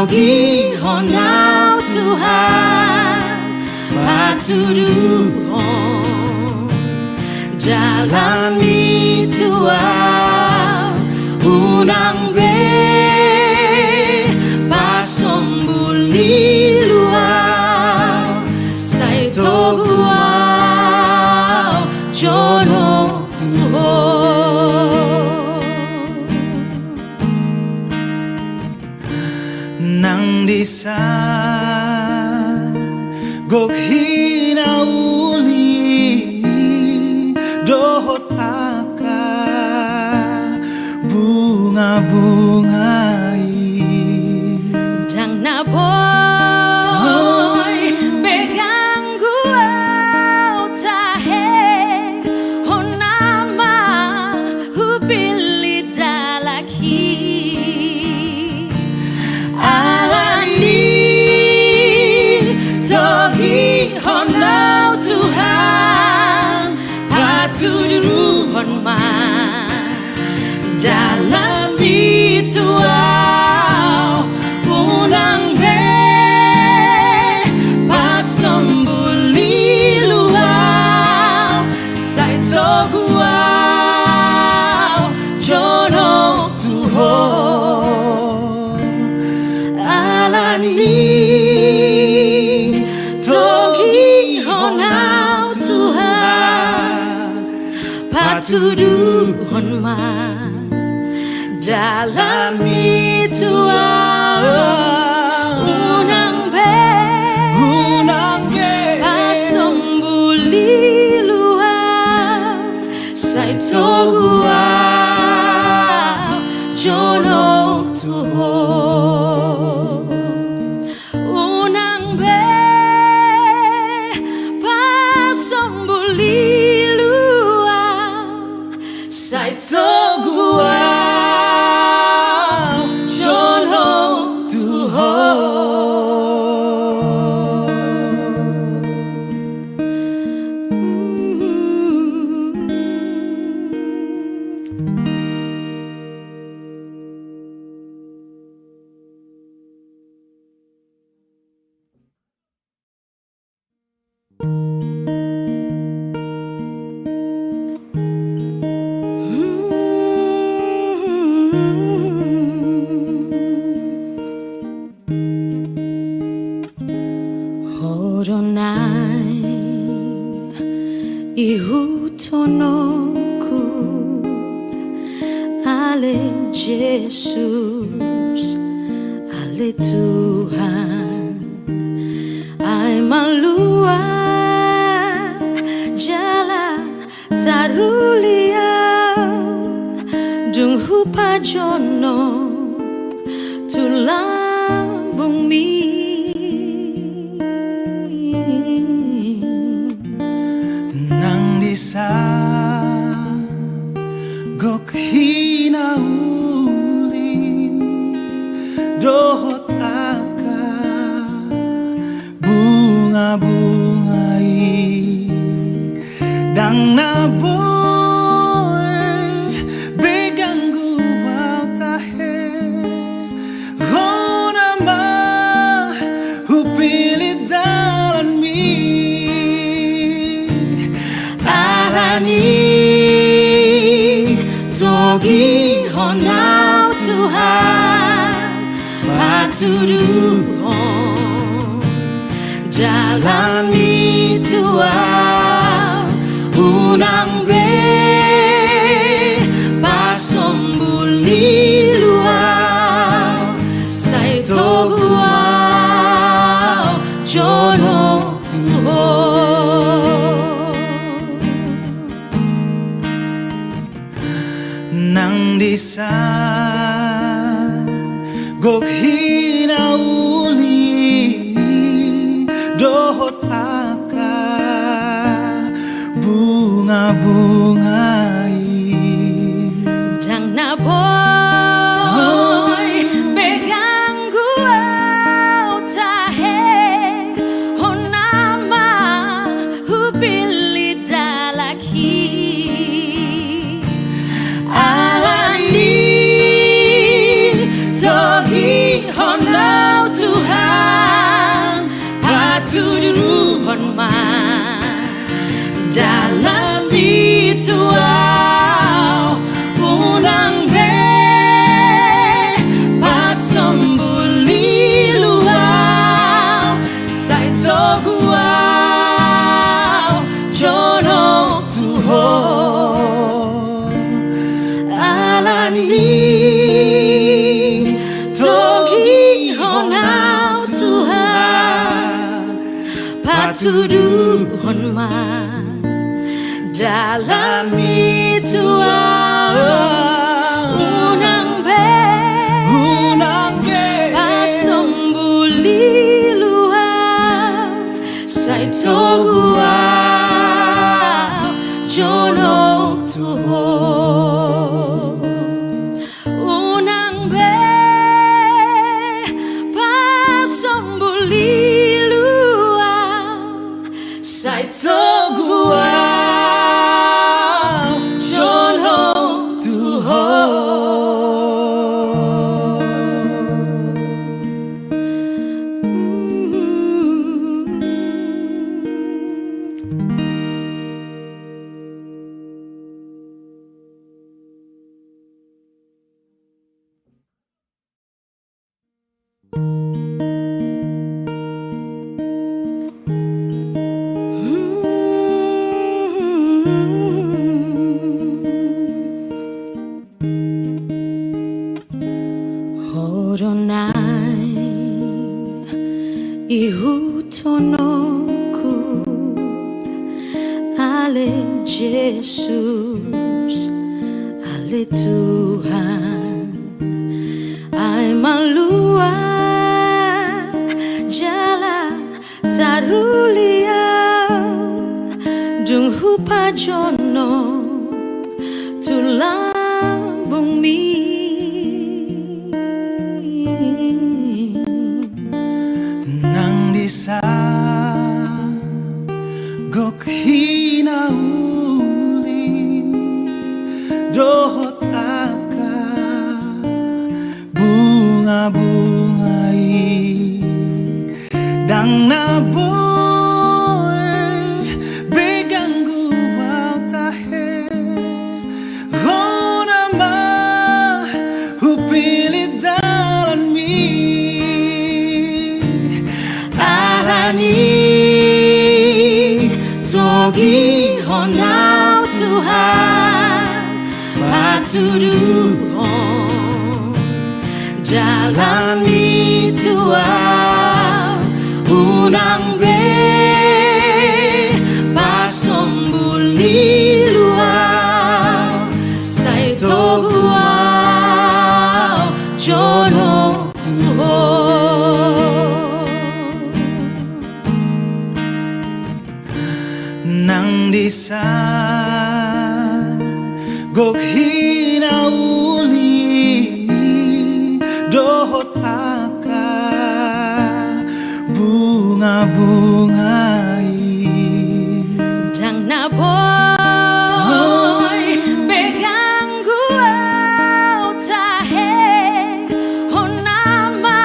Togi honau Tuhan patuduhon jalan mituau unang be pasombuli luau sai toguau jono Tuhan nang disa gok hinauli dohot aka bunga-bungai dang na boy pegang gua tahe honama hubili dalaki Togi honau Tuhan patuduhon man dalam mituau unang be pasombuli luau sai toguau jono Tuhan alani Togi honau Tuhan patuduhon man dalam mituau unang be pasombuli luau sai toguau jono Tuhan unang be pasombuli luau sai toguau jono Tuhan Horonai ihutonoku ale Jesus ale Tuhan ai malua jala taruliau dung hupa jono tulang bumi nang disa gok hinauli dohot aka bunga-bungai dang na boy begang gua tahe hona ma hupili dalan mi Togi honau Tuhan patuduhon dalam mituau unang be pasombuli luau sai toguau jono Tuhan nang disa gok hinauli dohot aka bunga-bungai dang na boy pegang gua tahe honama hubili dalaki alani Togi honau patuduhon dalam bituau unang be pasambuli luau saito guau jono tuho alani togi honau Tuhan patuduhon dalam bituau unang be pasambuli luau saito guau jono tuho unang be pasambuli luau saito guau Horonai ihutonoku ale Jesus ale Tuhan ai malua jala tarulia dung hupa jono tulang bumi nang disa gok hinauli dohot aka bunga-bungai dang naboy begang guau tahe hona ma hupilit dalan mi togi honau Tuhan patuduhon dalam bituau unang be pasambuli luau saito guau jono tuho nang disa gok hinauli dohot aka bunga-bungai dang naboy begang guau tahe honama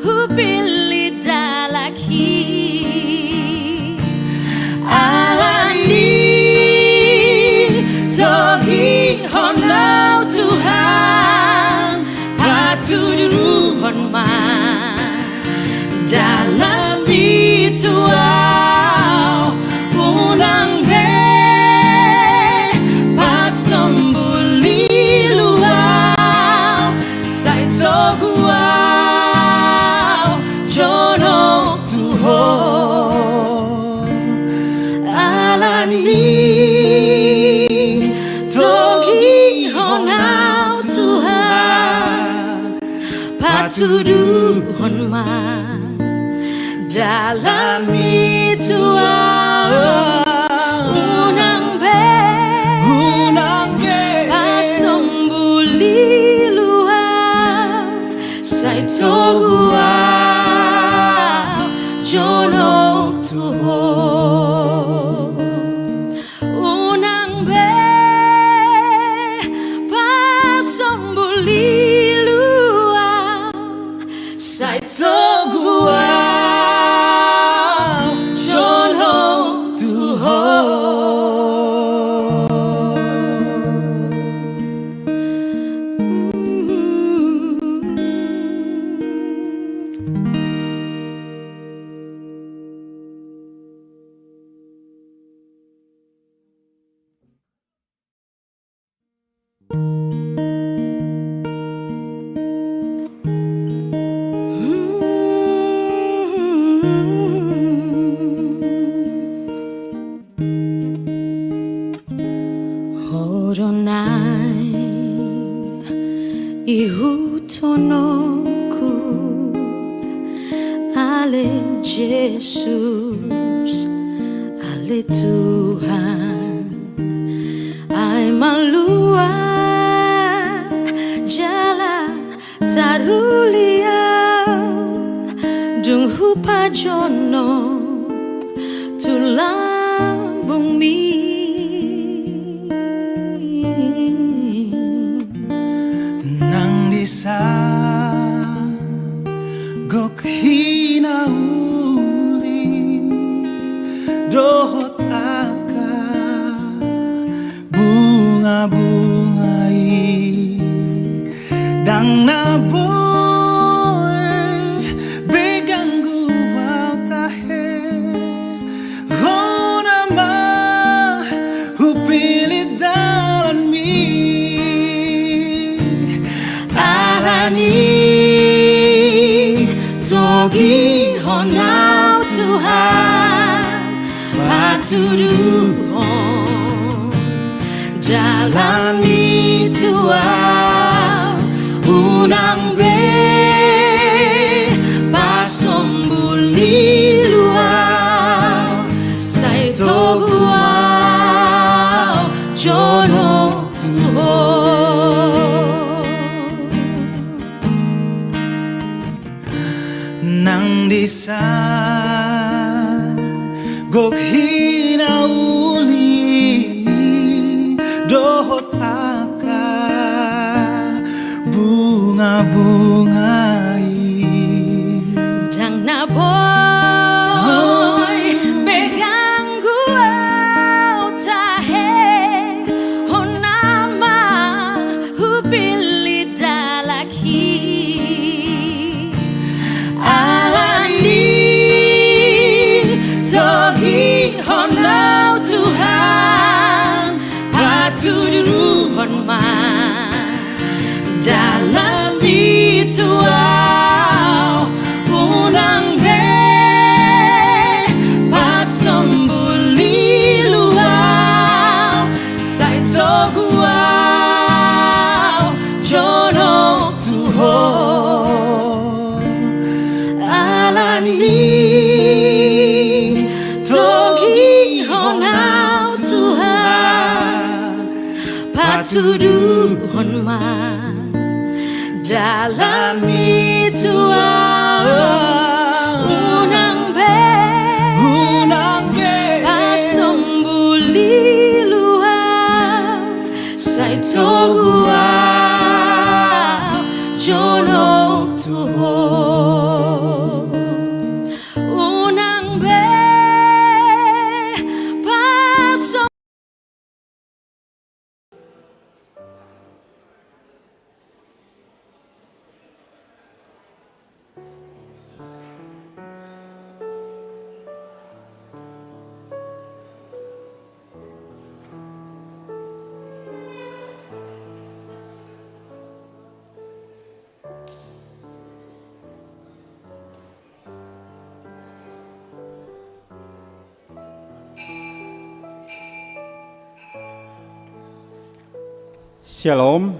hupili dalaki togi honau Tuhan patuduhon dalam bituau unang be pasambuli luau saito guau jono tuho alani patuduhon dalam bituau unang be pasambuli luau saito guau jono tuho unang be pasambuli saito guau tonoku. Ale Yesus, ale Tuhan, ai malua jala taruliau dung hupa jono tulang bumi. Nang disan gok hinauli dohot aka bunga-bungai dang naboy beganggu wau tahe hona ma hupili dalan mi Alani togi honau Tuhan patuduhon jalani Tuhan unang be pasombuli luau sai toguau jono Tuhan. Nang disan gok hinauli dohot aka bunga-bungai Dang na boy beganggu au tahe honama hubili dalaki Alani togi honau Tuhan patuduhon man dalam bituau unang be pasombuli luau sai toguau jono Tuhan. Alani togi honau Tuhan patuduhon man dalam bituau unang be pasombuli luau sai toguau jono Tuhan. Unang be pasom Shalom,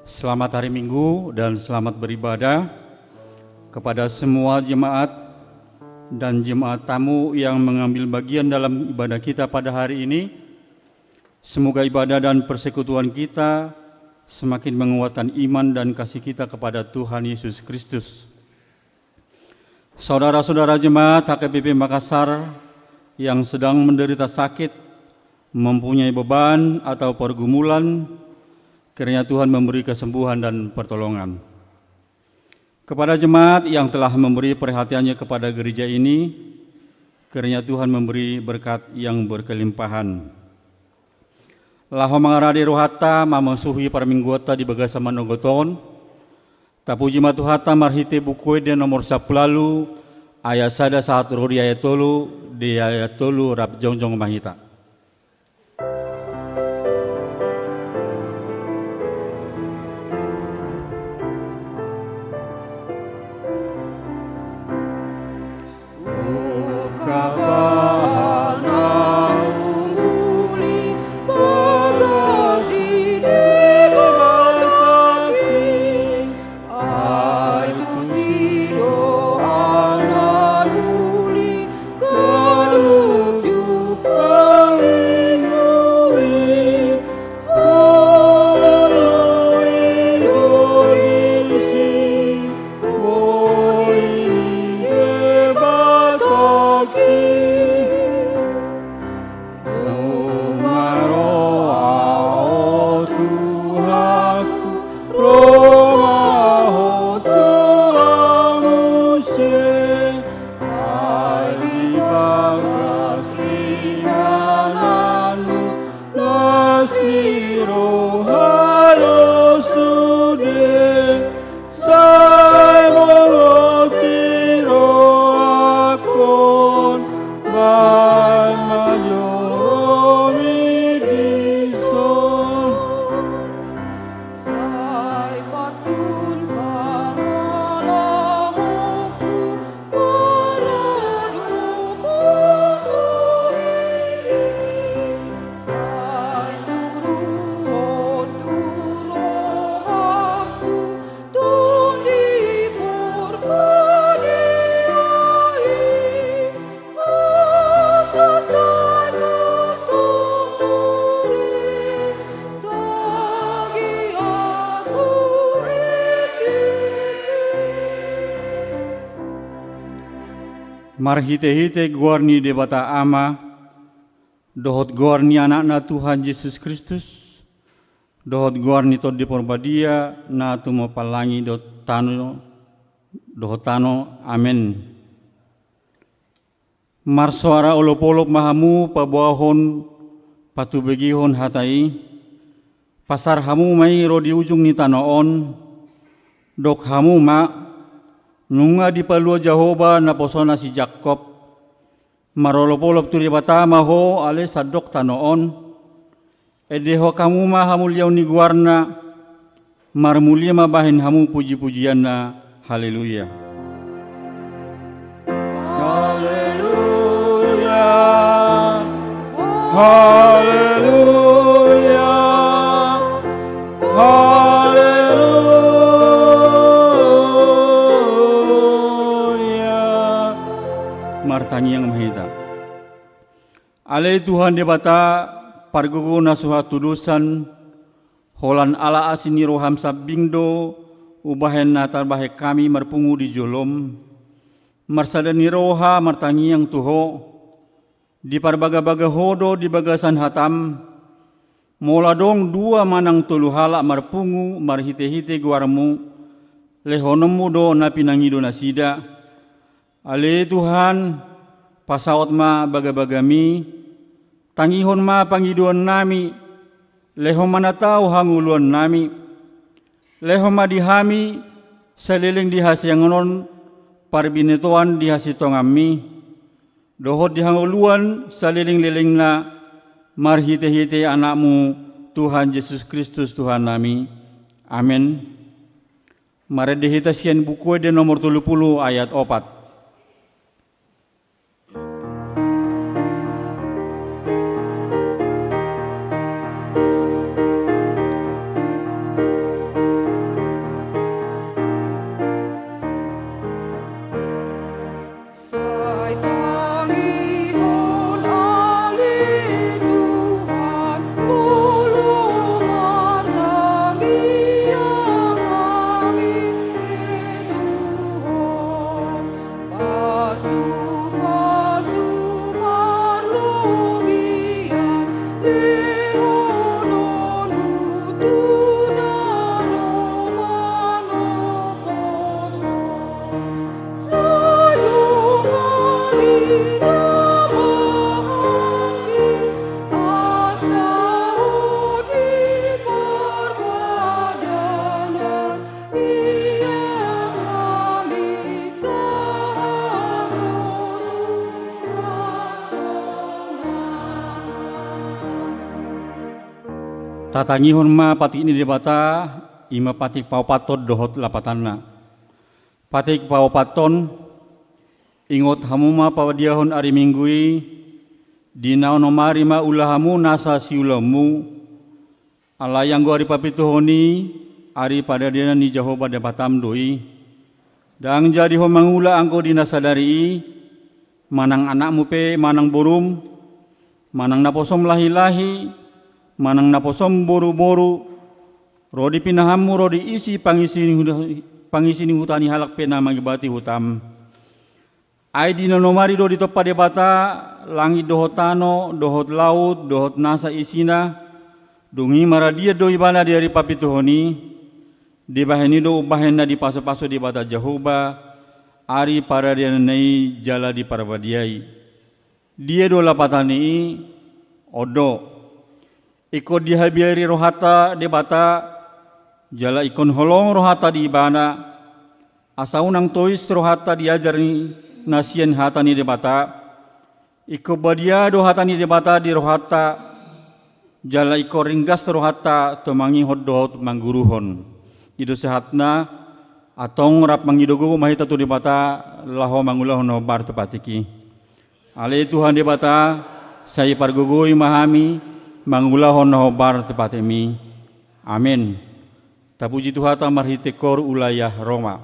selamat hari Minggu dan selamat beribadah kepada semua jemaat dan jemaat tamu yang mengambil bagian dalam ibadah kita pada hari ini. Semoga ibadah dan persekutuan kita semakin menguatkan iman dan kasih kita kepada Tuhan Yesus Kristus. Saudara-saudara jemaat HKBP Makassar yang sedang menderita sakit, mempunyai beban atau pergumulan, kiranya Tuhan memberi kesembuhan dan pertolongan. Kepada jemaat yang telah memberi perhatiannya kepada gereja ini, kiranya Tuhan memberi berkat yang berkelimpahan. Laho mangaradi rohata mamasuhi parmingguata di bagasama nogoton, tapuji matuhata marhite bukue de nomor 10 ayat sada saat rodi ayat tolu di ayat tolu rap jongjong mahita. Marhite-hite guarni debata ama, dohot guarni anak-na Tuhan Yesus Kristus, dohot guarni tod di porbadia, na tumo palangi dohot tano, amen. Marsuara olop-olop mahamu pabuahon patubegihon hatai, pasar hamu mai rodi ujung ni tanoon, dok hamu ma, nunga di palua Jehovah na posona si Jakob, marolop-olop turi batama ho ale sadok tanoon, edeho kamu ma hamu liau ni guarna, marmulia ma bahin hamu puji-pujian na, haleluya. Haleluya, haleluya, haleluya. Martangi yang mahita. Ale Tuhan debata pargugu nasuha tudusan holan ala asini roham sabingdo ubahen natar bahe kami marpungu di jolom marsadani roha martangi yang tuho di parbaga-baga hodo di bagasan hatam moladong dua manang tulu halak marpungu marhite-hite guarmu lehonomu do na pinangido nasida. Ale Tuhan pasawat ma baga-bagami tangihon ma pangiduan nami lehom manatau hanguluan nami lehom ma dihami seliling dihasyangonon parbinituan dihasitongami dohot dihanguluan saliling-liling na marhite-hite anakmu Tuhan Yesus Kristus Tuhan nami. Amin. Mari dihita sian buku de nomor 30 ayat 4. Tatangihon ma pati ini debata ima patik paupaton dohot lapatanna. Patik paupaton ingot hamu ma pawadiahon ari minggui dinaon nomari ma ulahamu nasa siulamu alayang go ari papituhoni ari pada dina ni Jehovah debatam doi dang jadi ho mangula angko dinasadari manang anakmu pe manang borum manang naposom lahi-lahi manang naposom boru-boru rodi pinahamu rodi isi pangisini hutani halak pena mangibati hutam ai dina nomari do ditoppa debata langit dohot tano dohot laut dohot nasa isina dungi maradia do ibana dari papituhoni di baheni do ubahena di paso-paso di bata Jehovah ari para dia nei jala di parabadiai dia do lapatani odo ikut dihabiari rohata debata jala ikon holong rohata di ibana asaunang tois rohata diajari nasian hatani debata ikut badia do hatani debata di rohata jala ikut ringgas rohata tomangi hodot mangguruhon itu sehatna atong rap mangidogo mahita tu debata laho mangulahon nobar tepatiki ale Tuhan debata saya pargugui mahami mangulahon nobar tepatemi. Amin. Tapuji Tuhan marhitekor ulayah Roma.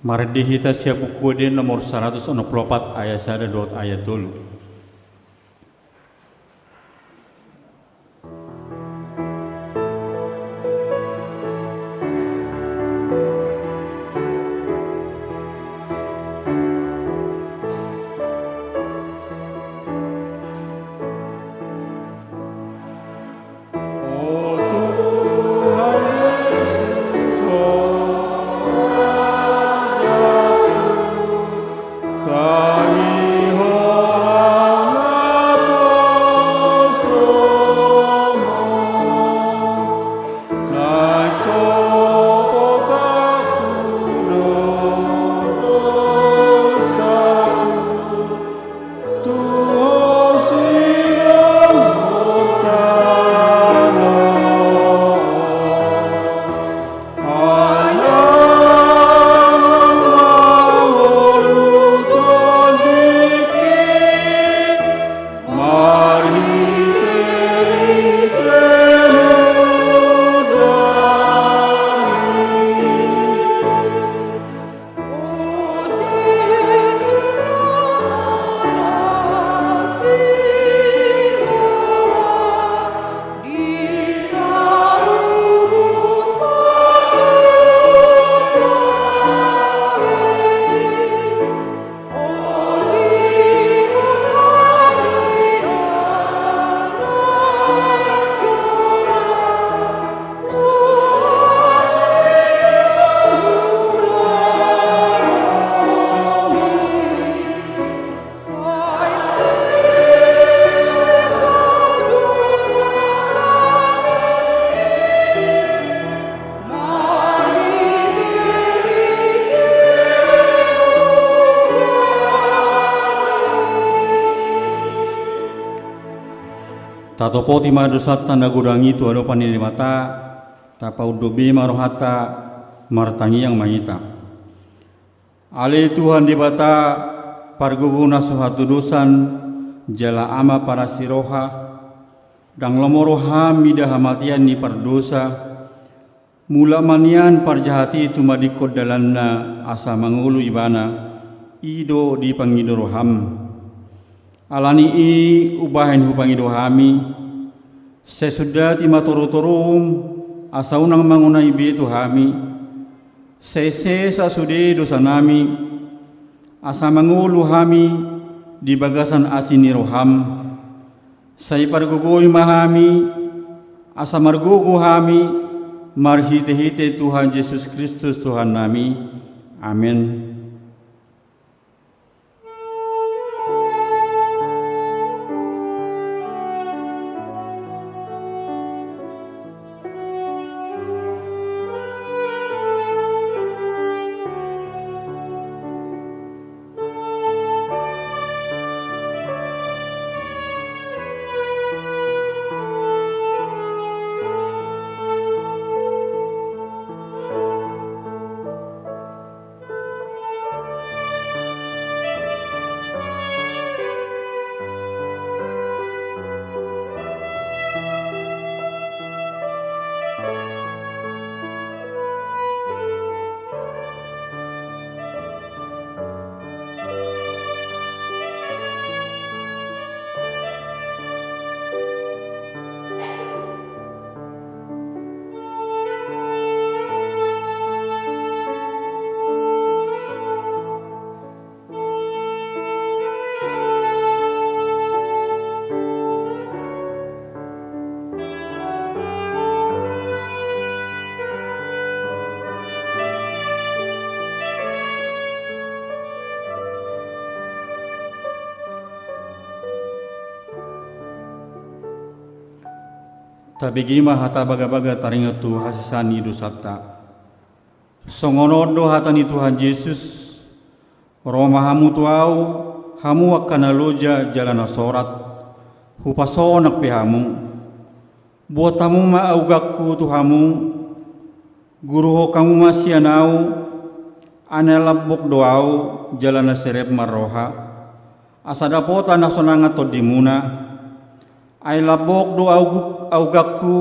Mari dihita siap buku dia nomor 164 ayat 1 ayat dulu. Tatopo ti madosata nagudangi tu ano paninimata tapau dobi marohata martangi yang mahita. Ale Tuhan di bata parguguna suhatu dosan jala ama para siroha dang lomoro hami dahamatian ni pardosa mula manian parjahati itu madikod dalanna asa mangulu ibana ido di pangidoroham. Alani i ubahin hupangido hami sesudah ti maturu-turum asa unang mangunai bitu hami sese sasude dosa nami asa mangulu hami di bagasan asini roham sai pargugoy mahami asa margugu hami marhite-hite Tuhan Yesus Kristus Tuhan nami. Amin. Tabigima hata baga-baga taringat tu hasisani dosata. Songonodo hatani Tuhan Yesus. Roma hamu tuau hamu wakana loja jalana sorat. Hupasonak pihamu. Buatamu maaugakku tuhamu. Guruho kamu masyanau. Anelabok doau jalana serep marroha. Asadapota nasonangat todimuna. Ay labok do augakku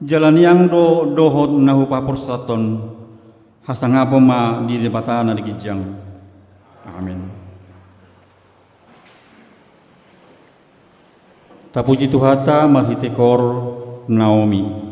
jalan yang do dohot nahu papursaton Hasangapo ma di debatana di gijang. Amin. Tapuji Tuhata marhitekor Naomi.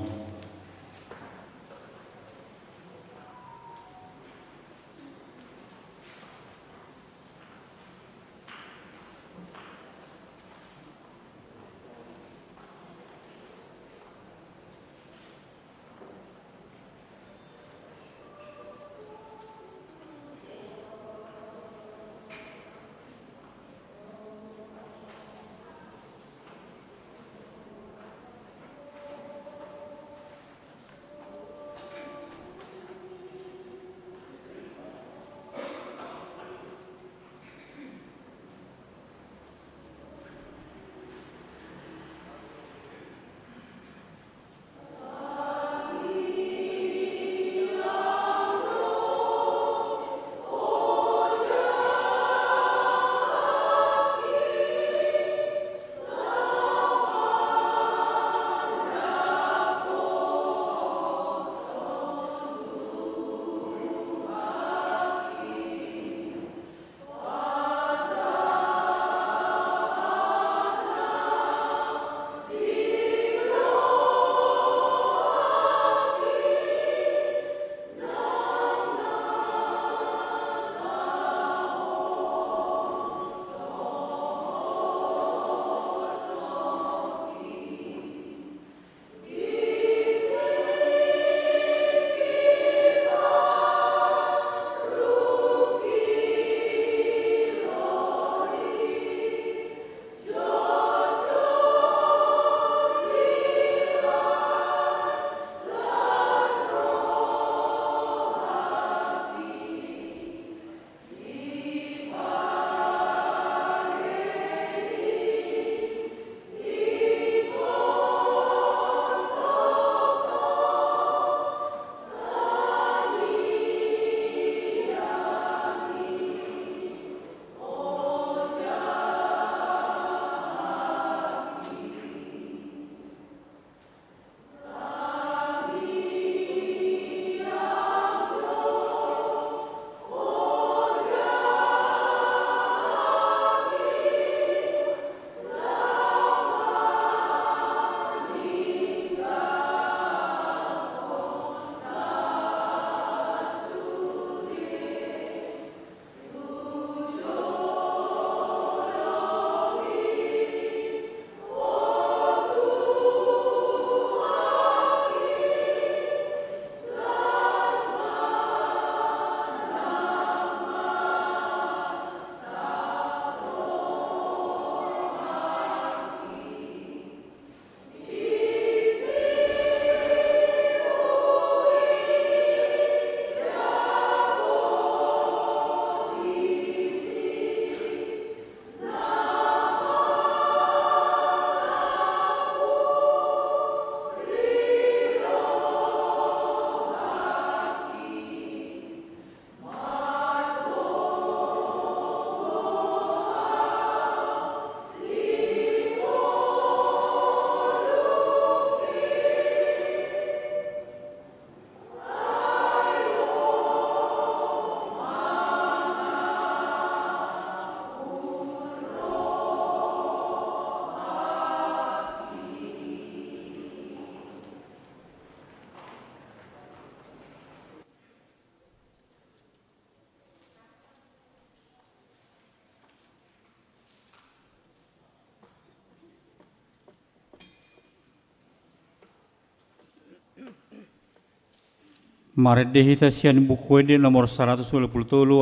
Maret hita sian buku ede nomor 120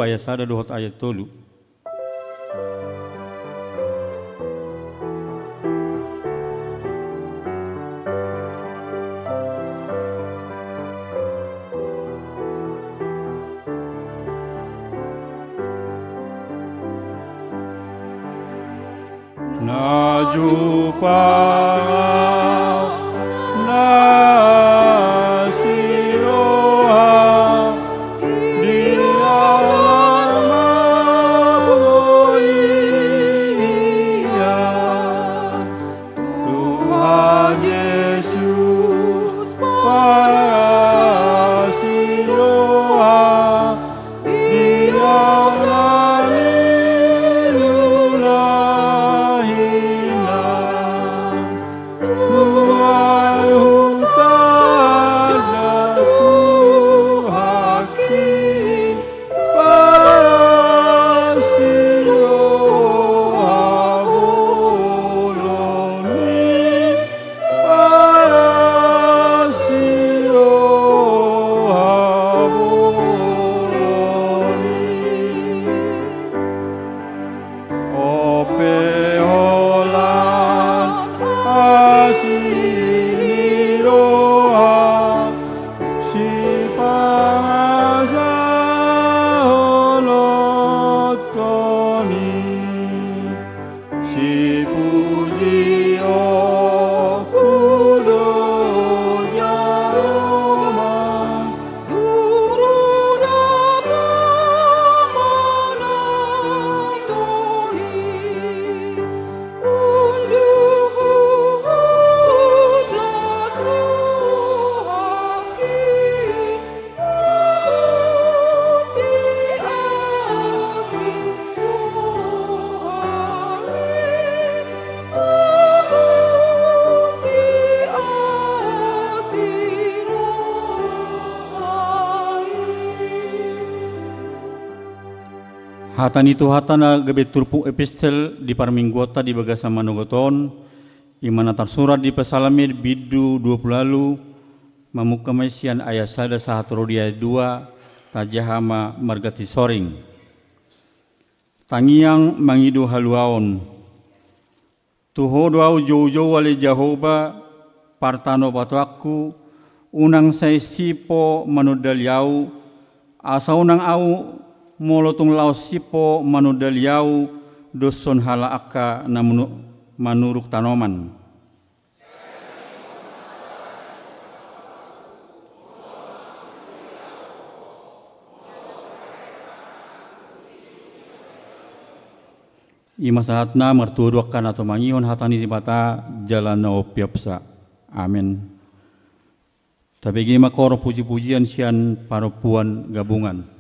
ayat 1 dohot ayat 3. Yesus para siloa siniroa si pangasa holotoni si puji o kudo jaroma duruna pamanatoni unduhu hudlas ruhaki amuji asih rohani amuji asih rohani. Hatan itu hatana gabe turpu epistel di parminggota di bagasa manogoton imana tersurat di pesalamir bidu 20 lalu mamuka maisian ayat sada sahat rodi ayat 2 tajahama margati soring tangiang mangidu haluaon tuho doau jauh-jauh wale Jahoba partano batuaku unang say sipo manudal yau asa unang au molotung laos sipo manudal yau doson hala akka na manuruk tanoman. Ima saatna mertuduakan atau mangihon hatani di bata jalan na opiapsa. Amin. Tapi gima koro puji-pujian sian paropuan gabungan.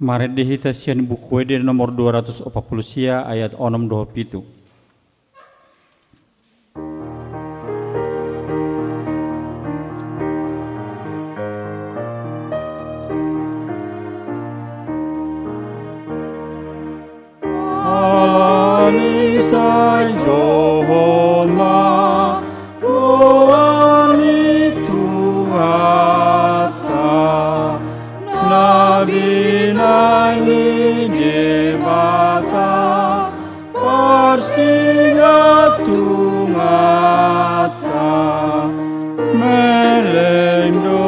Mari dihita sian buku ede nomor 240 sia ayat 6-27. Alani sai johon ma koani tuhata nabi nani debata parsiga tumata melendo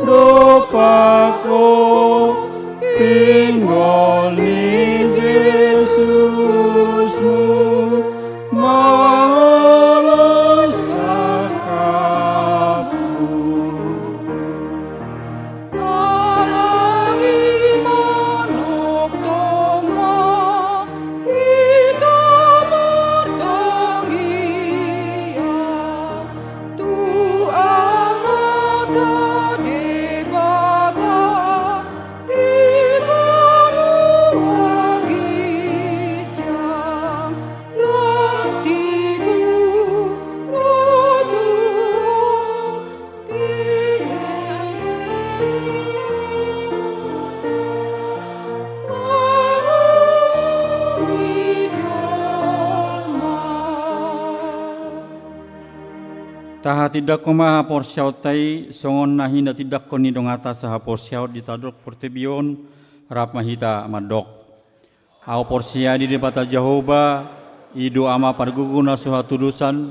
dopako pinggol ni Yesusmu malos sakapu Narangi manok toma ita martangia tu amata debata ibanu agijang lantibu rotu Taha tidak kumaha porsiaut tai songon nahinda tidak koni dongata saha porsiaut ditadok portebion rap mahita madok. Au porsia di debata Jehovah ido ama parguguna suha tudusan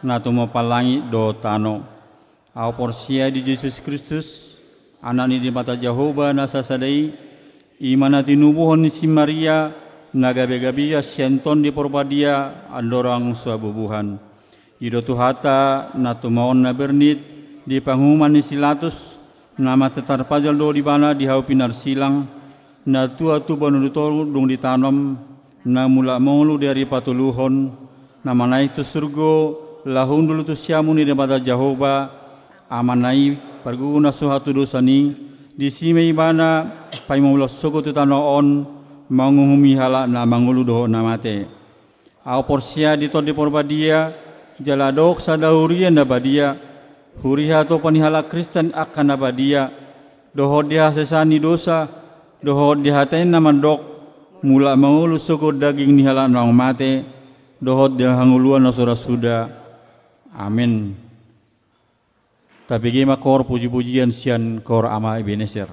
natumo palangi do tano. Au porsia di Yesus Kristus anani di mata Jehovah nasa sadai imana tinubuhon si Maria nagabe-gabia sienton di porbadia andorang suabubuhan. Ido tuhata natumaon na bernit di panghuman ni silatus nama tetar pajal do di bana di hau pinar silang na tua tu banudutoro dong ditanam na mula molu dari patuluhon na manai tu surgo lahun dulu tu siamu ni debata Jehovah amanai perguna suhatu dosani di sime ibana pai maulah soko tu tanoon manguhumi hala na mangulu do namate au porsia di to di porbadia jaladok sadahurian nabadia huriha to panihala Kristen akan nabadia dohod dia sesani dosa dohod dia hatain namandok mula mangulu soko daging nihala nang mate dohod dia hanguluan nasura suda amin. Tapi gima kor puji-pujian sian kor ama Ebenezer.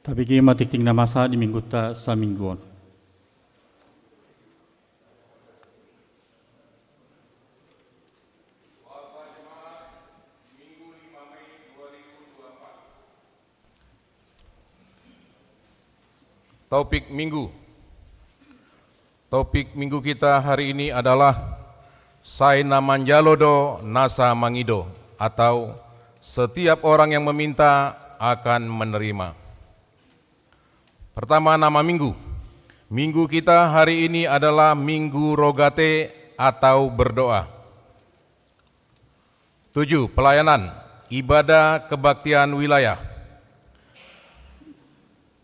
Tapi kima tikting na masa di minggu ta sa mingguan. Topik minggu. Topik minggu kita hari ini adalah Saina Manjalodo Nasa Mangido, atau setiap orang yang meminta akan menerima. Pertama, nama minggu. Minggu kita hari ini adalah Minggu Rogate atau berdoa. 7. Pelayanan, ibadah kebaktian wilayah.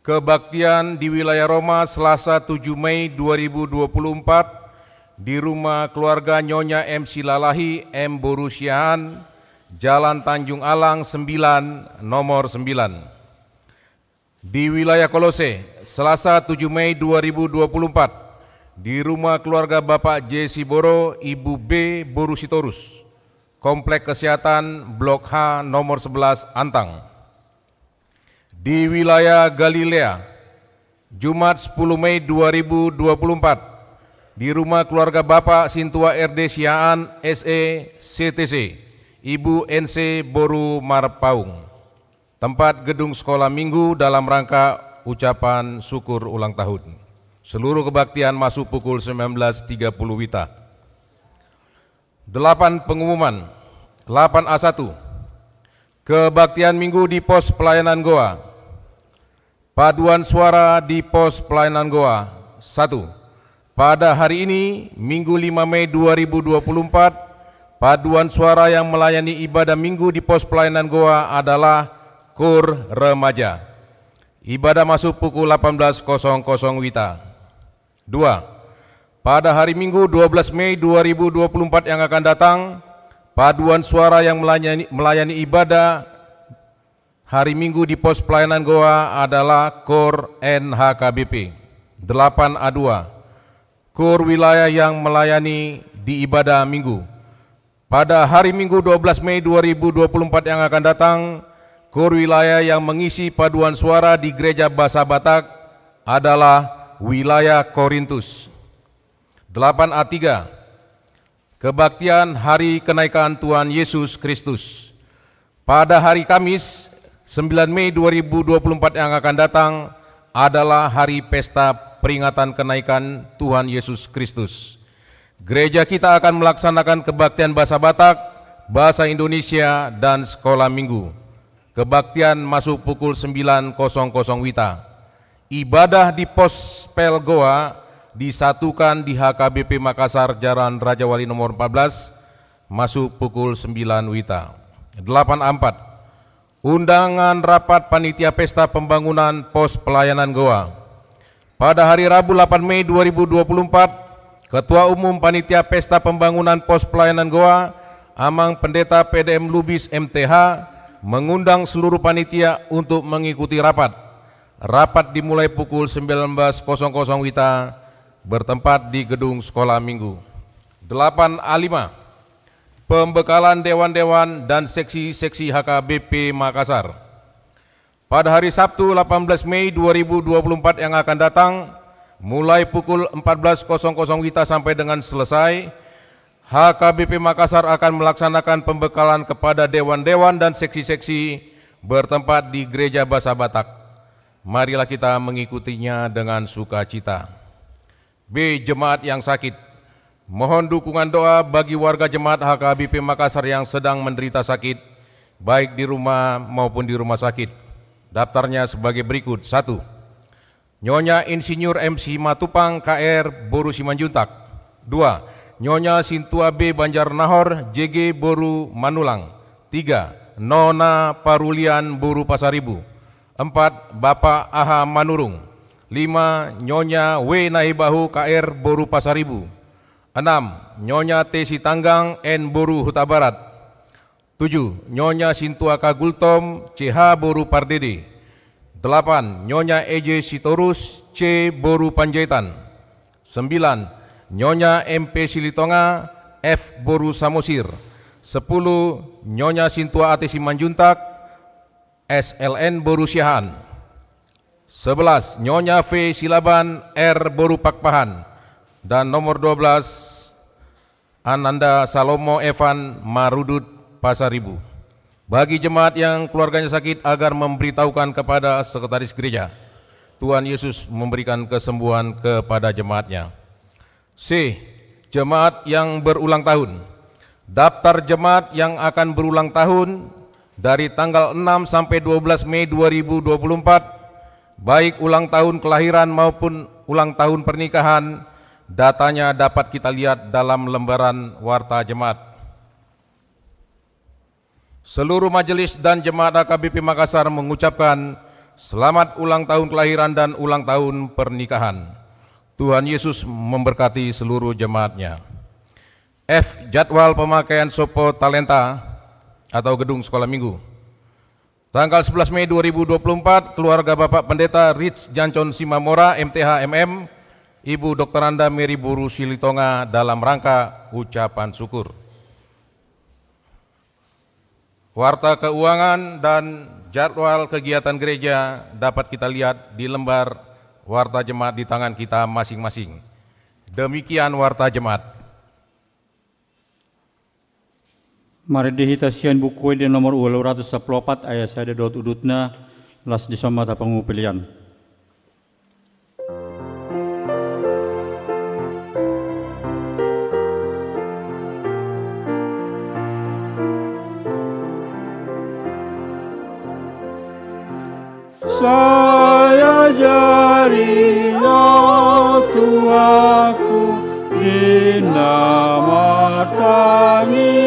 Kebaktian di wilayah Roma Selasa 7 Mei 2024 di rumah keluarga Nyonya MC Lalahi M. Borusiaan, Jalan Tanjung Alang 9, nomor 9. Di wilayah Kolose, Selasa 7 Mei 2024, di rumah keluarga Bapak J. Siboro, Ibu B. Borusitorus, Komplek Kesehatan Blok H nomor 11, Antang. Di wilayah Galilea, Jumat 10 Mei 2024, di rumah keluarga Bapak Sintua RD Siaan SE CTC, Ibu NC Boru Marpaung. Tempat gedung sekolah minggu dalam rangka ucapan syukur ulang tahun. Seluruh kebaktian masuk pukul 19.30 WITA. 8. Pengumuman 8A1. Kebaktian minggu di pos pelayanan Goa. Paduan suara di pos pelayanan Goa. 1. Pada hari ini, Minggu 5 Mei 2024, paduan suara yang melayani ibadah minggu di pos pelayanan Goa adalah Kur Remaja. Ibadah masuk pukul 18.00 WITA. 2. Pada hari Minggu 12 Mei 2024 yang akan datang, paduan suara yang melayani ibadah hari Minggu di pos pelayanan Goa adalah Kur NHKBP. 8A2. Kur wilayah yang melayani di ibadah minggu. Pada hari Minggu 12 Mei 2024 yang akan datang, Kur wilayah yang mengisi paduan suara di Gereja Bahasa Batak adalah wilayah Korintus. 8A3. Kebaktian Hari Kenaikan Tuhan Yesus Kristus. Pada hari Kamis 9 Mei 2024 yang akan datang adalah hari pesta peringatan kenaikan Tuhan Yesus Kristus. Gereja kita akan melaksanakan kebaktian bahasa Batak, bahasa Indonesia, dan sekolah minggu. Kebaktian masuk pukul 9.00 WITA. Ibadah di pos Pel Goa disatukan di HKBP Makassar Jalan Raja Wali nomor 14, masuk pukul 9 WITA. 8A4. Undangan rapat panitia pesta pembangunan pos pelayanan Goa. Pada hari Rabu 8 Mei 2024, Ketua Umum Panitia Pesta Pembangunan Pos Pelayanan Goa, Amang Pendeta PDM Lubis MTH, mengundang seluruh panitia untuk mengikuti rapat. Rapat dimulai pukul 19.00 WITA, bertempat di gedung sekolah minggu. 8A5. Pembekalan dewan-dewan dan seksi-seksi HKBP Makassar. Pada hari Sabtu 18 Mei 2024 yang akan datang, mulai pukul 14.00 WITA sampai dengan selesai, HKBP Makassar akan melaksanakan pembekalan kepada dewan-dewan dan seksi-seksi bertempat di Gereja Bahasa Batak. Marilah kita mengikutinya dengan sukacita. B. Jemaat yang sakit. Mohon dukungan doa bagi warga jemaat HKBP Makassar yang sedang menderita sakit, baik di rumah maupun di rumah sakit. Daftarnya sebagai berikut. 1. Nyonya Insinyur MC Matupang KR Boru Simanjuntak. 2. Nyonya Sintua B Banjarnahor JG Boru Manulang. 3. Nona Parulian Boru Pasaribu. 4. Bapak Aha Manurung. 5. Nyonya W Naibahu KR Boru Pasaribu. 6. Nyonya T Sitanggang N Boru Huta Barat. 7. Nyonya Sintua Kagultom CH Boru Pardede. 8. Nyonya EJ Sitorus C Boru Panjaitan. 9. Nyonya MP Silitonga F Boru Samosir. 10. Nyonya Sintua AT Simanjuntak SLN Boru Siahaan. 11. Nyonya V. Silaban R. Boru Pakpahan. Dan nomor 12, Ananda Salomo Evan Marudut Pasaribu. Bagi jemaat yang keluarganya sakit agar memberitahukan kepada sekretaris gereja. Tuhan Yesus memberikan kesembuhan kepada jemaatnya. C. Jemaat yang berulang tahun. Daftar jemaat yang akan berulang tahun dari tanggal 6 sampai 12 Mei 2024, baik ulang tahun kelahiran maupun ulang tahun pernikahan, datanya dapat kita lihat dalam lembaran warta jemaat. Seluruh majelis dan jemaat AKBP Makassar mengucapkan selamat ulang tahun kelahiran dan ulang tahun pernikahan. Tuhan Yesus memberkati seluruh jemaatnya. F. Jadwal pemakaian Sopo Talenta atau gedung sekolah minggu. Tanggal 11 Mei 2024, keluarga Bapak Pendeta Rich Jancon Simamora, MTH MM, Ibu Dr. Anda Mary Buru Silitonga dalam rangka ucapan syukur. Warta keuangan dan jadwal kegiatan gereja dapat kita lihat di lembar warta jemaat di tangan kita masing-masing. Demikian warta jemaat. Mari dihitasian buku di nomor 214 ayat saya dot udutna las disomata pengupilian. Saya jari Tuaku di nama kami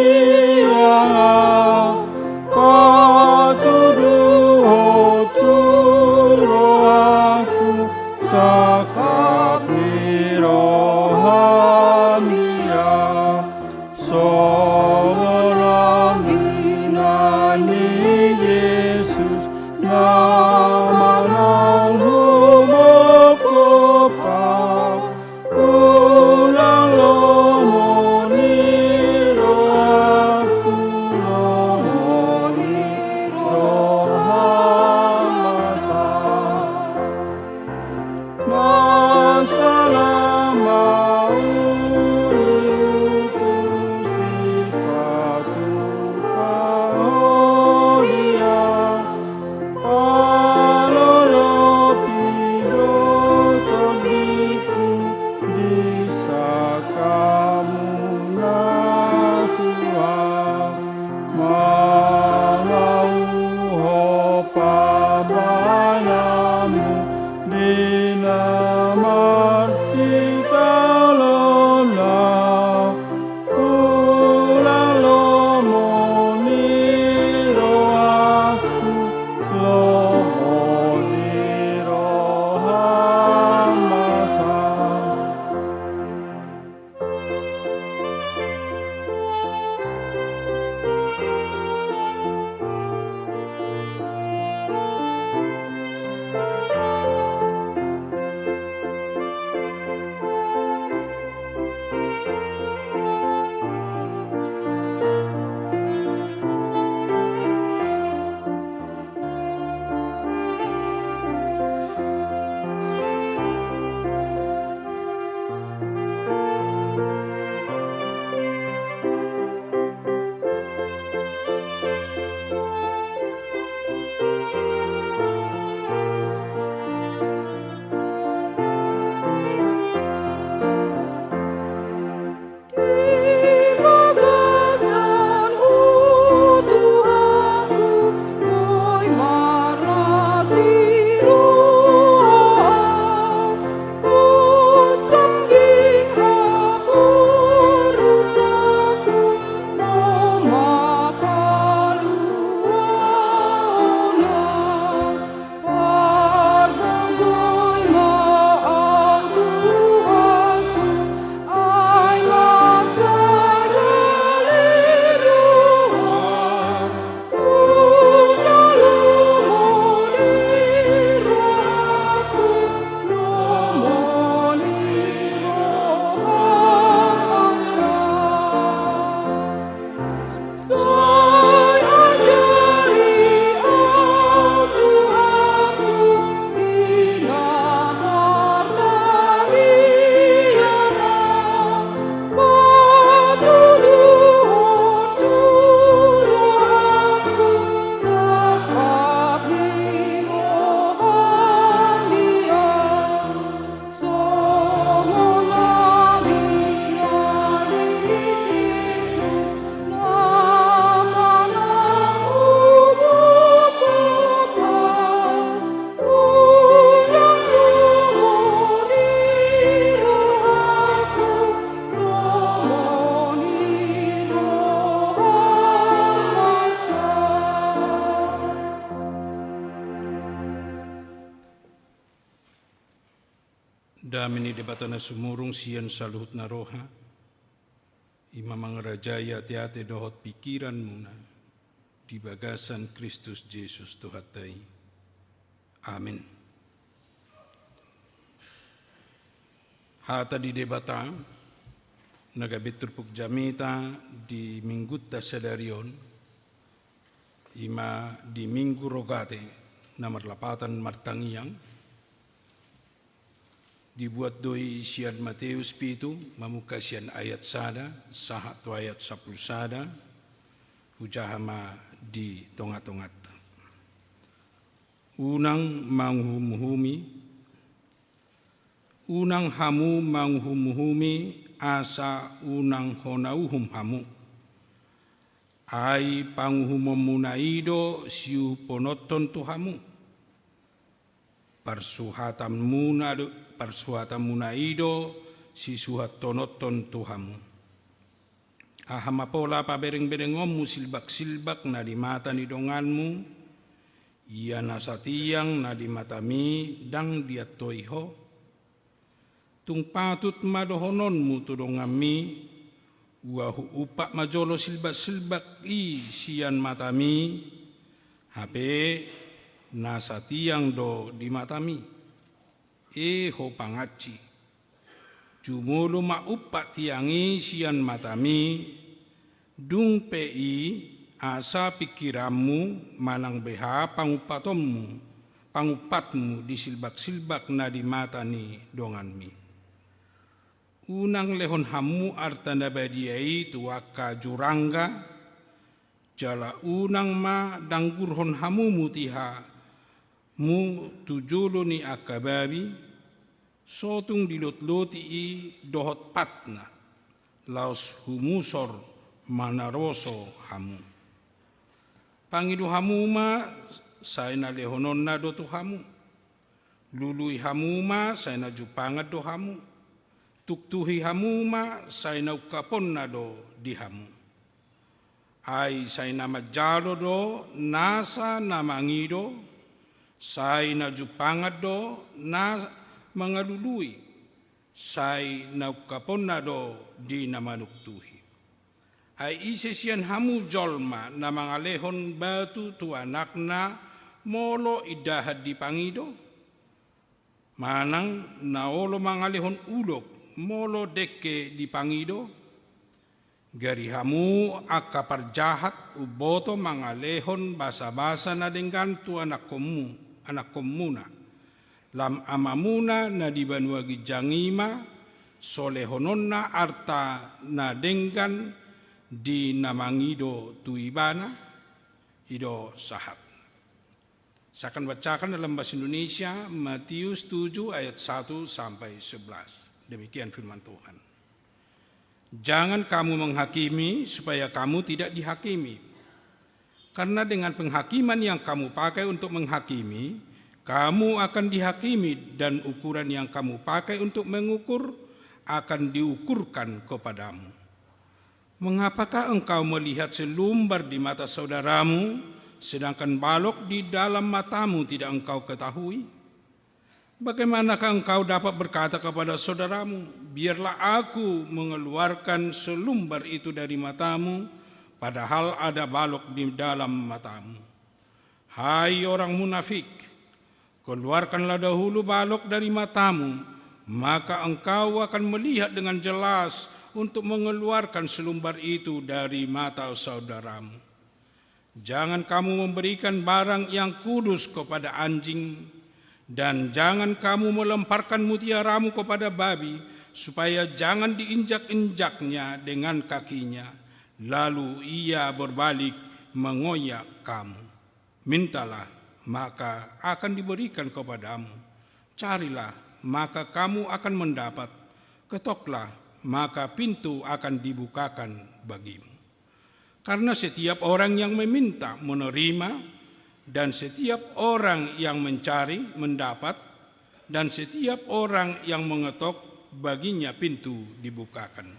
damini debatana sumurung sian saluhut naroha. Ima mangerajaya tiate dohot pikiran muna. Di bagasan Kristus Yesus Tuhatai. Amin. Hata di debata nagabitur puk jamita di minggutta sadarion ima di minggu rogate nomor 8 martangiang dibuat doi sian Matius pitu mamuka sian ayat sada sahat tu ayat 10 sada hujahama di tongat-tongat unang hamu manghumuhumi asa unang honauhum hamu ai panghumomunaido siu ponoton tuhamu parsuhatam munaido si suhat tonoton tuhamu ahamapola pabereng-berengommu silbak-silbak na di mata ni donganmu ia nasatiang na di matami dang diatoiho tung patut madohononmu tudongami wahu upak majolo silbak-silbak i sian matami hape nasatiang do di matami ho pangaci jumulu ma upak tiangi sian matami dung pei asa pikiranmu manang beha pangupatmu di silbak-silbak na di mata ni donganmi unang lehon hamu artanda badiai tuaka jurangga jala unang ma danggurhon hamu mutiha mu tujulu ni akababi sotung dilot-loti i dohot patna laos humusor manaroso hamu pangidu hamu ma saina lehonon na do tu hamu lului hamu ma saina jupangat do hamu tuktuhi hamu ma saina ukapon na do di hamu ai saina majalo do nasa namangido saina jupangat do na mangalului saina ukapon na do di namanuktuhi ai isesian hamu jolma na mangalehon batu tu anakna molo idahat di pangido manang naolo mangalehon ulok molo deke di pangido gari hamu akapar jahat uboto mangalehon basa-basa na dengan tu anak komuna lam amamuna na di banua gijangima solehononna arta na dengan di namangido tu ibana ido sahat. Saya akan bacakan dalam bahasa Indonesia Matius 7 ayat 1 sampai 11. Demikian firman Tuhan. Jangan kamu menghakimi supaya kamu tidak dihakimi. Karena dengan penghakiman yang kamu pakai untuk menghakimi, kamu akan dihakimi dan ukuran yang kamu pakai untuk mengukur akan diukurkan kepadamu. Mengapakah engkau melihat selumbar di mata saudaramu, sedangkan balok di dalam matamu tidak engkau ketahui? Bagaimanakah engkau dapat berkata kepada saudaramu, biarlah aku mengeluarkan selumbar itu dari matamu, padahal ada balok di dalam matamu. Hai orang munafik, keluarkanlah dahulu balok dari matamu, maka engkau akan melihat dengan jelas untuk mengeluarkan selumbar itu dari mata saudaramu. Jangan kamu memberikan barang yang kudus kepada anjing, dan jangan kamu melemparkan mutiaramu kepada babi, supaya jangan diinjak-injaknya dengan kakinya, lalu ia berbalik mengoyak kamu. Mintalah, maka akan diberikan kepadamu. Carilah, maka kamu akan mendapat. Ketoklah, maka pintu akan dibukakan bagimu. Karena setiap orang yang meminta menerima, dan setiap orang yang mencari mendapat, dan setiap orang yang mengetok baginya pintu dibukakan.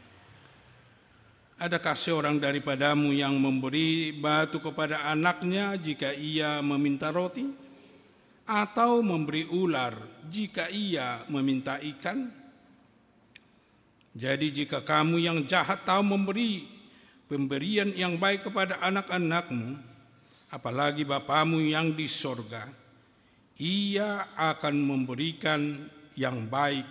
Adakah seorang daripadamu yang memberi batu kepada anaknya jika ia meminta roti? atau memberi ular jika ia meminta ikan? Jadi jika kamu yang jahat tahu memberi pemberian yang baik kepada anak-anakmu, apalagi Bapamu yang di sorga, ia akan memberikan yang baik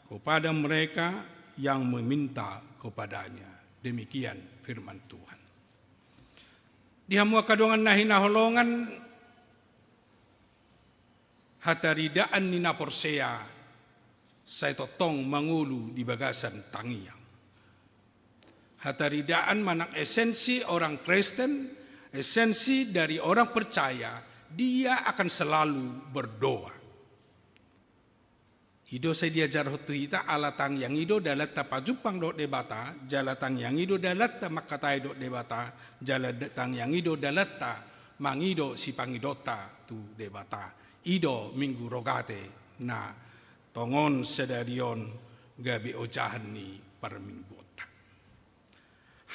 kepada mereka yang meminta kepadanya. Demikian firman Tuhan. Di hamua kadongan nahi naholongan hataridaan nina porsea saya totong mangulu di bagasan tangiang. Hataridaan manang esensi orang Kristen, esensi dari orang percaya, dia akan selalu berdoa. Ido saya diajar hotu hita alatang yang ido dalat tapajupang dot debata, jalatang yang ido dalat ta makatai dot debata, jalatang yang ido dalat ta mangido si pangidota tu debata. Ido minggu rogate na tongon sedarion gabi ojahan ni perminggota.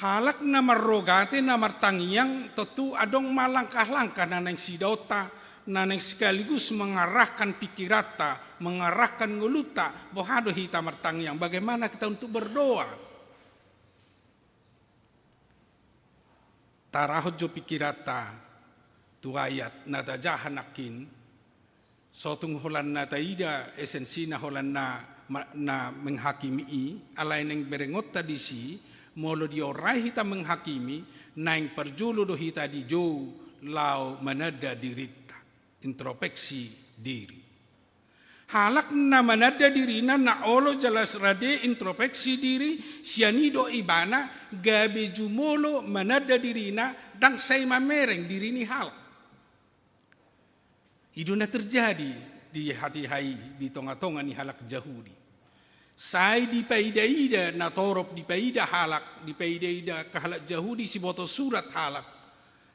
Halak na marrogate na martangiang tentu adong malangkah-langkah naneng sidota, naneng sekaligus mengarahkan pikirata, mengarahkan nguluta, bohado hita martangiang. Bagaimana kita untuk berdoa? Tarahot jo pikirata, tu ayat nata jahanakin, sotung holan na taida esensi na holan na menghakimi alain yang berengot tadi si molo diorai hita menghakimi naing perjulu do hita di jo lau manada dirita introspeksi diri halak na manada diri na olo jelas rade introspeksi diri sianido ibana gabe jumolo manada dirina dang say mamereng diri ni halak. Itu na terjadi di hati hai di tonga-tonga ni halak Yahudi. Sai di paida-ida na torop di paida halak, di paida-ida kahalak Yahudi si boto surat halak.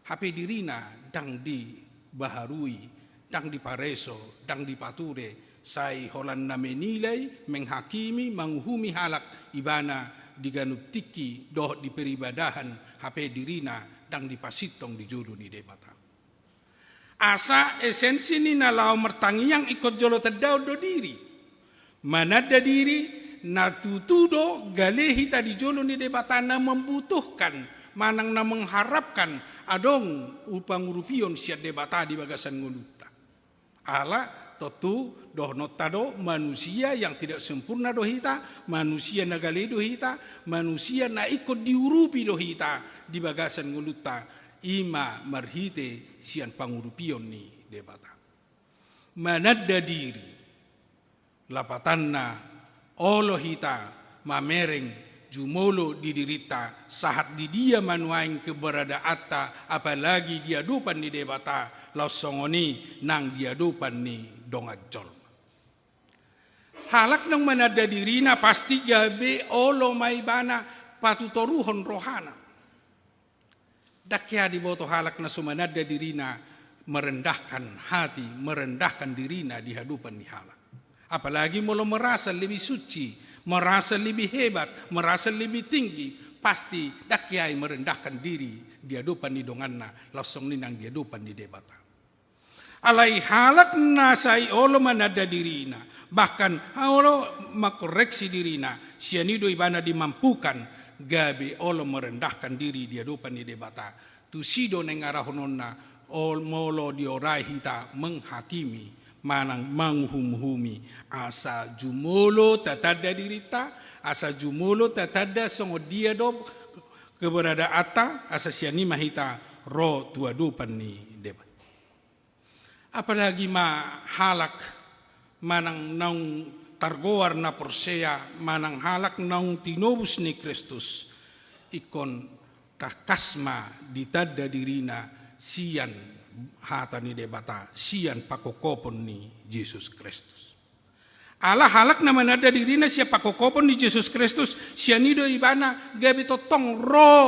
Hape dirina dang di baharui, dang di pareso, dang di pature. Sai holan na menilai, menghakimi, menghumi halak ibana diganutiki doh di peribadahan. Hape dirina dang di pasitong di julu ni debata. Asa esensi ni nalau mertangiang ikut jolo terdau do diri. Manada diri na tutudo galehi tadi jolo ni debatana membutuhkan manang na mengharapkan adong upang rupion siat debata di bagasan nguluta. Ala totu doh notado manusia yang tidak sempurna do hita, manusia na gale do hita, manusia na ikut diurupi do hita di bagasan nguluta. Ima marhite sian pangurupion ni debata. Manada diri lapatanna olo hita mamereng jumolo didirita saat di dia manuaing keberadaata apalagi dia dupan ni debata lausongoni nang dia dupan ni dongajol. Halak nang manada dirina pasti jabe olo maibana patutoruhon rohana. Dakya di boto halak na sumanada dirina merendahkan hati, merendahkan dirina di hadapan ni halak. Apalagi mula merasa lebih suci, merasa lebih hebat, merasa lebih tinggi, pasti dakyai merendahkan diri di hadapan ni donganna, langsung ninang di hadapan ni debata. Alai halak nasai olo manada dirina, bahkan olo makoreksi dirina, sianido ibana dimampukan gabe olo merendahkan diri di hadapan ni debata. Tu sido neng arahononna ol molo diorai hita menghakimi manang menghum-humi asa jumolo tatada dirita asa jumolo tatada songo dia do keberada ata asa siani mahita ro tua dupan ni debat. Apalagi ma halak manang naung targoar na porsea manang halak naung tinobus ni Kristus ikon takasma ditada dirina sian hata ni debata sian pakokopon ni Yesus Kristus. Allah halak na manada dirina siya pakokopon ni Yesus Kristus sianido ibana gabi totong ro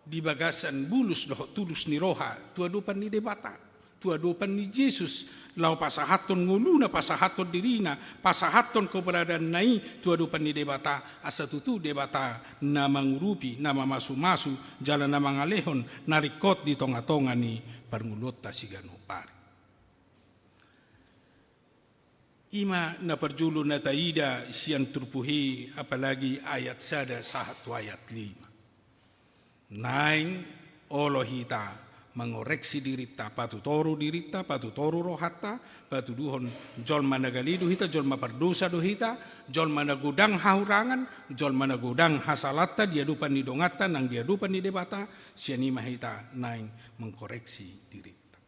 di bagasan bulus doh tulus ni roha tua dupan ni debata tua dupan ni Yesus lau pasahaton nguluna pasahaton dirina pasahaton keberadaan nai tua dupan ni debata asa tutu debata nama ngurupi nama masu-masu jalan nama ngalehon narikot di tonga-tonga ni perngulota sigano pari. Ima na perjulu na taida sian turpuhi apalagi ayat sada satu ayat 5. Naing olo hita mengoreksi dirita patu toru rohata patu duhon jol mana galidu hita jol mapardosa do hita jol mana gudang haurangan jol mana gudang hasalata dia dupan ni dongata nang dia dupan ni debata sianima hita naing mengkoreksi dirita.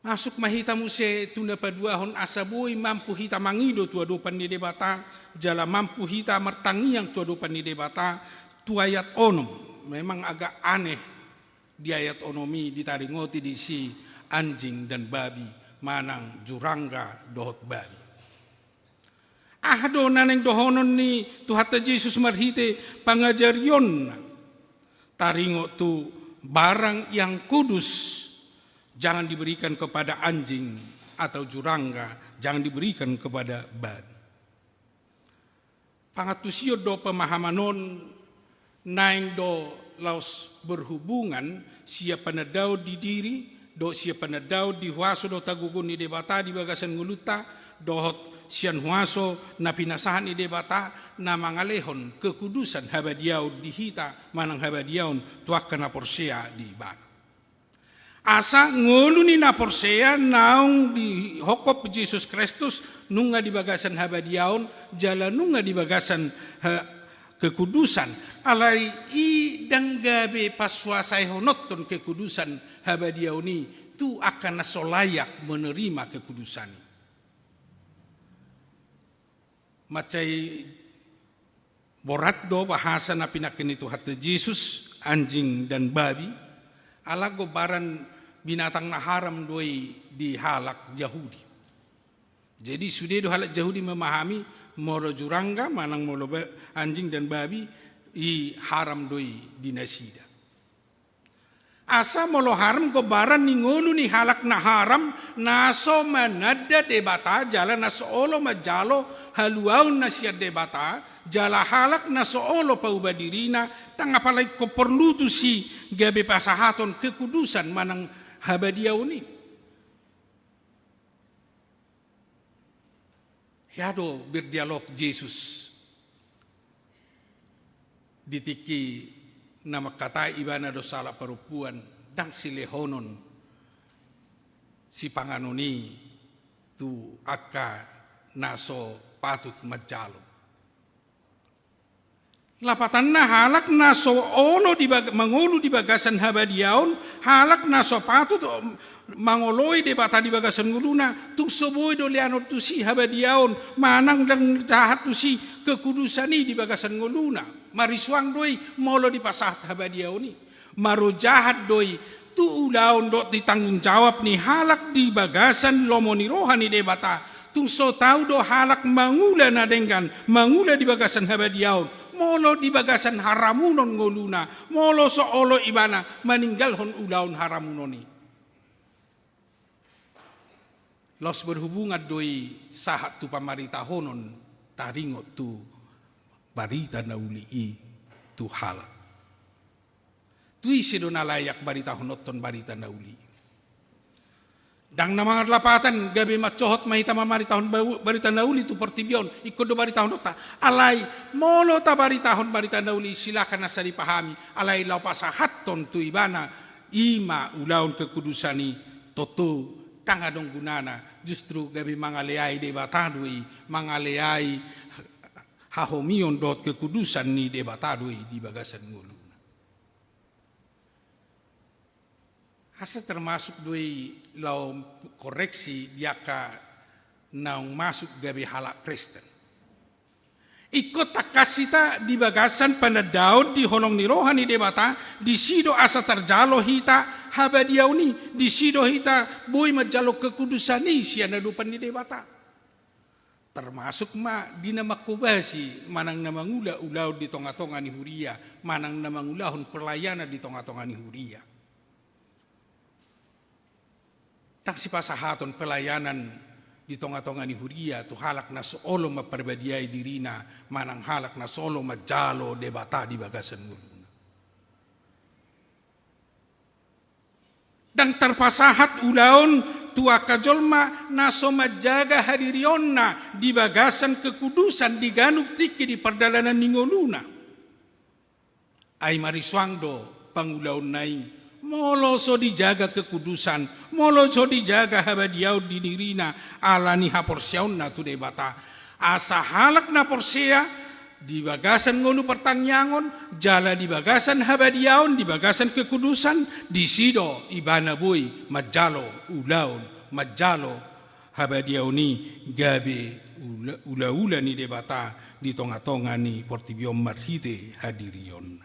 Masuk mahita muse tunda paduahon asabui mampu hita mangido tua dupan ni debata jala mampu hita martangiang tua dupan ni debata tu ayat onom memang agak aneh di ayat onomi ditaringoti di si anjing dan babi manang jurangga dohot babi. Ahdo naneng dohonon ni Tuhata Yesus marhite pangajarion taringo tu barang yang kudus jangan diberikan kepada anjing atau jurangga, jangan diberikan kepada babi. Pangatusio do pemahamanon naing do laos berhubungan siapa nadau di diri do siapa nadau di huaso do tagugun ni debata di bagasan nguluta dohot sian huaso na pinasahan ni debata na mangalehon kekudusan habadiau di hita manang habadiaun tuakan na porsea di ban. Asa ngulu ni na porsea naung di hokop Yesus Kristus nunga di bagasan habadiaun jala nunga di bagasan kekudusan alai i danggabe paswasai honoton kekudusan habadiauni tu akan nasolayak menerima kekudusan. Macai borat do bahasa na pinakin itu hati Yesus anjing dan babi ala gobaran binatang na haram doi di halak Yahudi. Jadi sudah do halak Yahudi memahami molo jurangga manang molo anjing dan babi i haram doi di nasida. Asa molo haram gobaran ni ngolu ni halak na haram naso manada debata jala naso olo majalo haluaun nasia debata jala halak naso olo paubadirina tang apalai ko perlu tu si gabe pasahaton kekudusan manang habadiauni. Yado berdialog Yesus ditiki nama kata ibana do salah perempuan dang silehonon si panganoni tu akka naso patut majalo. Lapatan na halak naso olo mangulu di bagasan habadiaun halak naso patut mangoloi debata di bagasan nguluna tung soboi do liano tu si habadiaun manang dan jahat tu si kekudusani di bagasan nguluna mariswang doi molo di pasahat habadiauni maro jahat doi tu ulaun do ditanggung jawab ni halak di bagasan lomoni rohani debata tung so tau do halak mangula na dengan mangula di bagasan habadiaun molo di bagasan haramunon ngoluna molo so olo ibana maninggal hon ulaun haramunoni. Los berhubungan doi sahat tu pamarita honon taringo tu barita nauli i tu halak. Tui sedona layak barita honoton barita nauli. Dang na mga lapatan gabi matsohot mahita mamarita hon barita nauli tu portibion ikod do barita honota alay molo ta barita hon barita nauli silakan nasa dipahami alay law pasahaton tu ibana ima ulaun kekudusani toto tangadong gunana justru gabi mangaleai debatadui mangaleai hahomion dot kekudusan ni debatadui di bagasan ngulu. Asa termasuk doi lau koreksi diaka naung masuk gabi halak Kristen. Ikut takasita di bagasan panadaun di honong ni rohani debata di sido asa terjalo hita habadiauni di sido hita boy majalo kekudusani siana dupan di debata. Termasuk ma di nama kubasi manang nama ngula ulau di tonga-tonga ni huria manang nama ngulahun perlayana di tonga-tonga ni huria. Tak si pasahaton pelayanan di tonga-tonga ni huria tu halak na soolo maperbadiai dirina manang halak na solo majalo debata di bagasan nguluna. Dan terpasahat ulaun tua kajolma naso majaga hadirionna di bagasan kekudusan di ganuk tiki di perdalanan ningoluna. Ai mariswangdo pangulaun nai molo so dijaga kekudusan, molo so dijaga habadiau di dirina alani haporsiauna tu debata. Asa halak na porsea di bagasan ngonu pertanyangon, jala di bagasan habadiaon, di bagasan kekudusan, di sido ibana boy, majalo, ulaun, majalo, habadiaoni, gabe, ula-ula ni debata, di tonga-tonga ni portibiom marhite hadirion.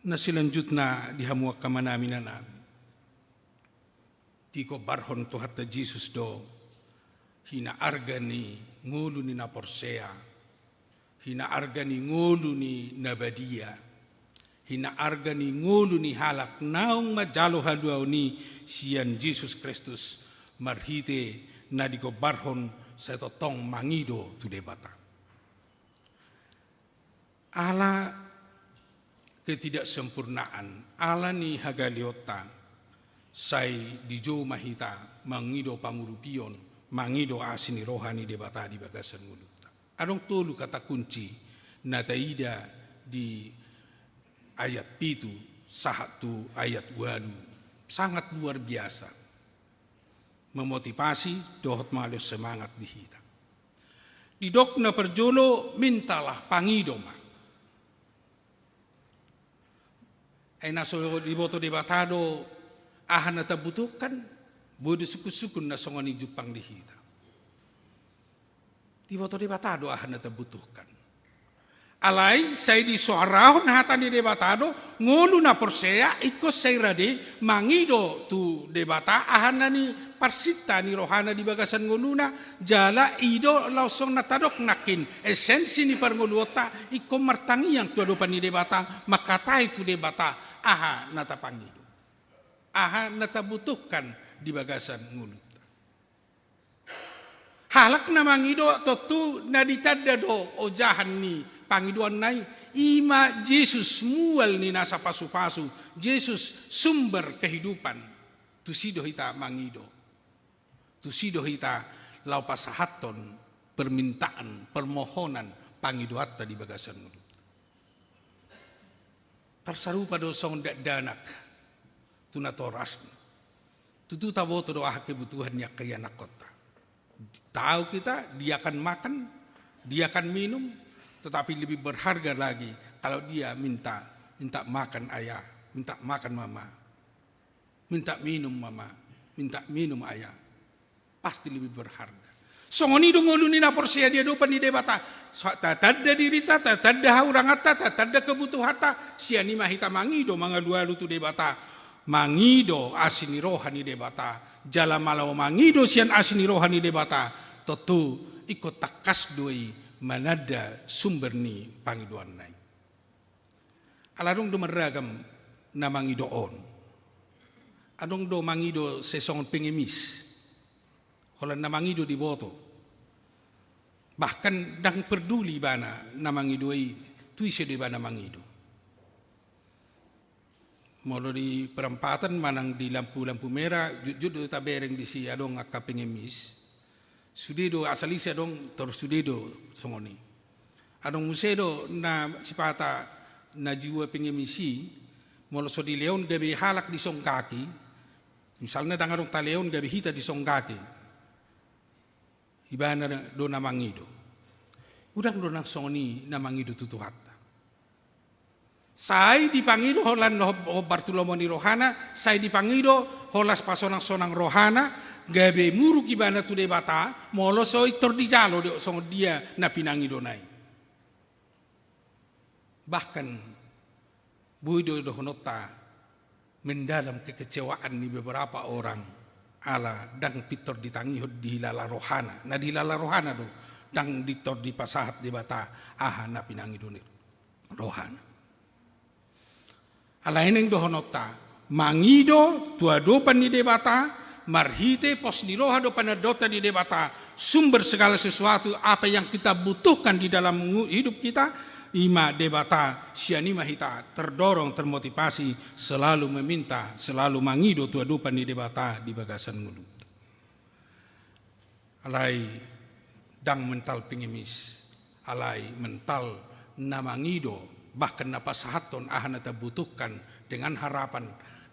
Na selanjutnya dihamuak kamanamin na di ko barhon to hatta Jesus do, hina arga ni ngulu ni naporsea, hina arga ni ngulu ni nabadia, hina arga ni ngulu ni halak naung majalo haluau ni sian Jesus Kristus marhite na di ko barhon sa totong mangido tu debata. Ala ketidaksempurnaan, ala ni hagaliota, say di jo mahita mangido pangurupion, mangido asini rohani debata di bagasan nguluta. Adong tolu kata kunci na taida di ayat pitu sahatu ayat walu sangat luar biasa. Memotivasi dohot malos semangat di hita. Di dokna perjolo mintalah pangidoma. Naso di boto debatado ahan na tabutukan bodo suku-suku na songoni Jepang di hita. Di boto debatado ahan na tabutukan. Alay say di soarahon hatan di debatado ngulu na porsea ikos say rade mangido tu debata ahan na ni parsita ni rohana di bagasan nguluna jala ido langsung natadok nakin esensi ni parnguluota ikko martangian tu adopan ni debata makatai tu debata aha natapangido. Aha natabutuhkan di bagasan ngulut. Halak na mangido totu na ditadado ojahan ni pangiduan nai ima Jesus mual ni nasa pasu-pasu. Jesus sumber kehidupan. Tusido hita mangido. Tusido hita lau pasahaton permintaan permohonan pangiduatta di bagasan ngulut. Tersarupa dosong danak tunatoras tutu taboto doa kebutuhannya kaya nakota. Tahu kita dia akan makan, dia akan minum, tetapi lebih berharga lagi kalau dia minta makan ayah, minta makan mama, minta minum mama, minta minum ayah, pasti lebih berharga. Songoni dongolu ni na porsia dia dopan di debata. Tadda dirita, tadda haurangata, tadda kebutuhata. Siani mahita mangido mangalualu tu debata. Mangido asini rohani debata. Jala malau mangido sian asini rohani debata. Totu ikut takas doi manada sumber ni pangidoan nai. Aladong do meragam na mangido on. Adong do mangido sesongon pengemis. Holan namangido di boto. Bahkan dang peduli bana namangidoi tuise di bana mangido. Molo di perempatan manang di lampu-lampu merah jujur tabereng di si adong akka pengemis. Sudido asalisi adong tor sudido songoni. Adong musedo na sipata na jiwa pengemisi molo so di leon gabi halak di song kaki. Misalnya dang adong taleon gabi hita di song kaki. Ibana do namangido. Udang do nang soni namangido tutuhatta. Sai dipangido holan ho Bartolomo ni rohana, sai dipangido holas pasonang-sonang rohana, gabe muruk ibana tu debata, molo so itor di jalo do song dia na pinangido nai. Bahkan buido do honota mendalam kekecewaan ni beberapa orang. Ala dang pitor ditangi di hilala rohana. Na di hilala rohana do dang ditor di pasahat di bata aha na pinangi do rohana. Ala eneng do honota mangido tua dopan ni debata marhite pos ni roha do panadota di debata sumber segala sesuatu apa yang kita butuhkan di dalam hidup kita ima debata sianima hita terdorong termotivasi selalu meminta selalu mangido tua dupan di debata di bagasan mulut alai dang mental pengemis alai mental namangido bahkan napasahaton ahanata butuhkan dengan harapan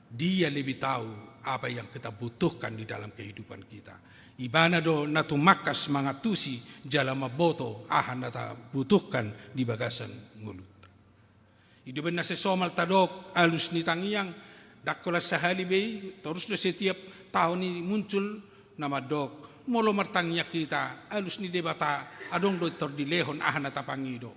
dia lebih tahu apa yang kita butuhkan di dalam kehidupan kita. Ibana do natumakas mangatusi jalama boto ahanata butuhkan di bagasan mulut. Hidup na sesomal tadok alus ni tangiang dakola sahali bei terus do setiap tahun ini muncul nama dok molo martangnya kita alus ni debata adong do tordilehon ahanata pangido.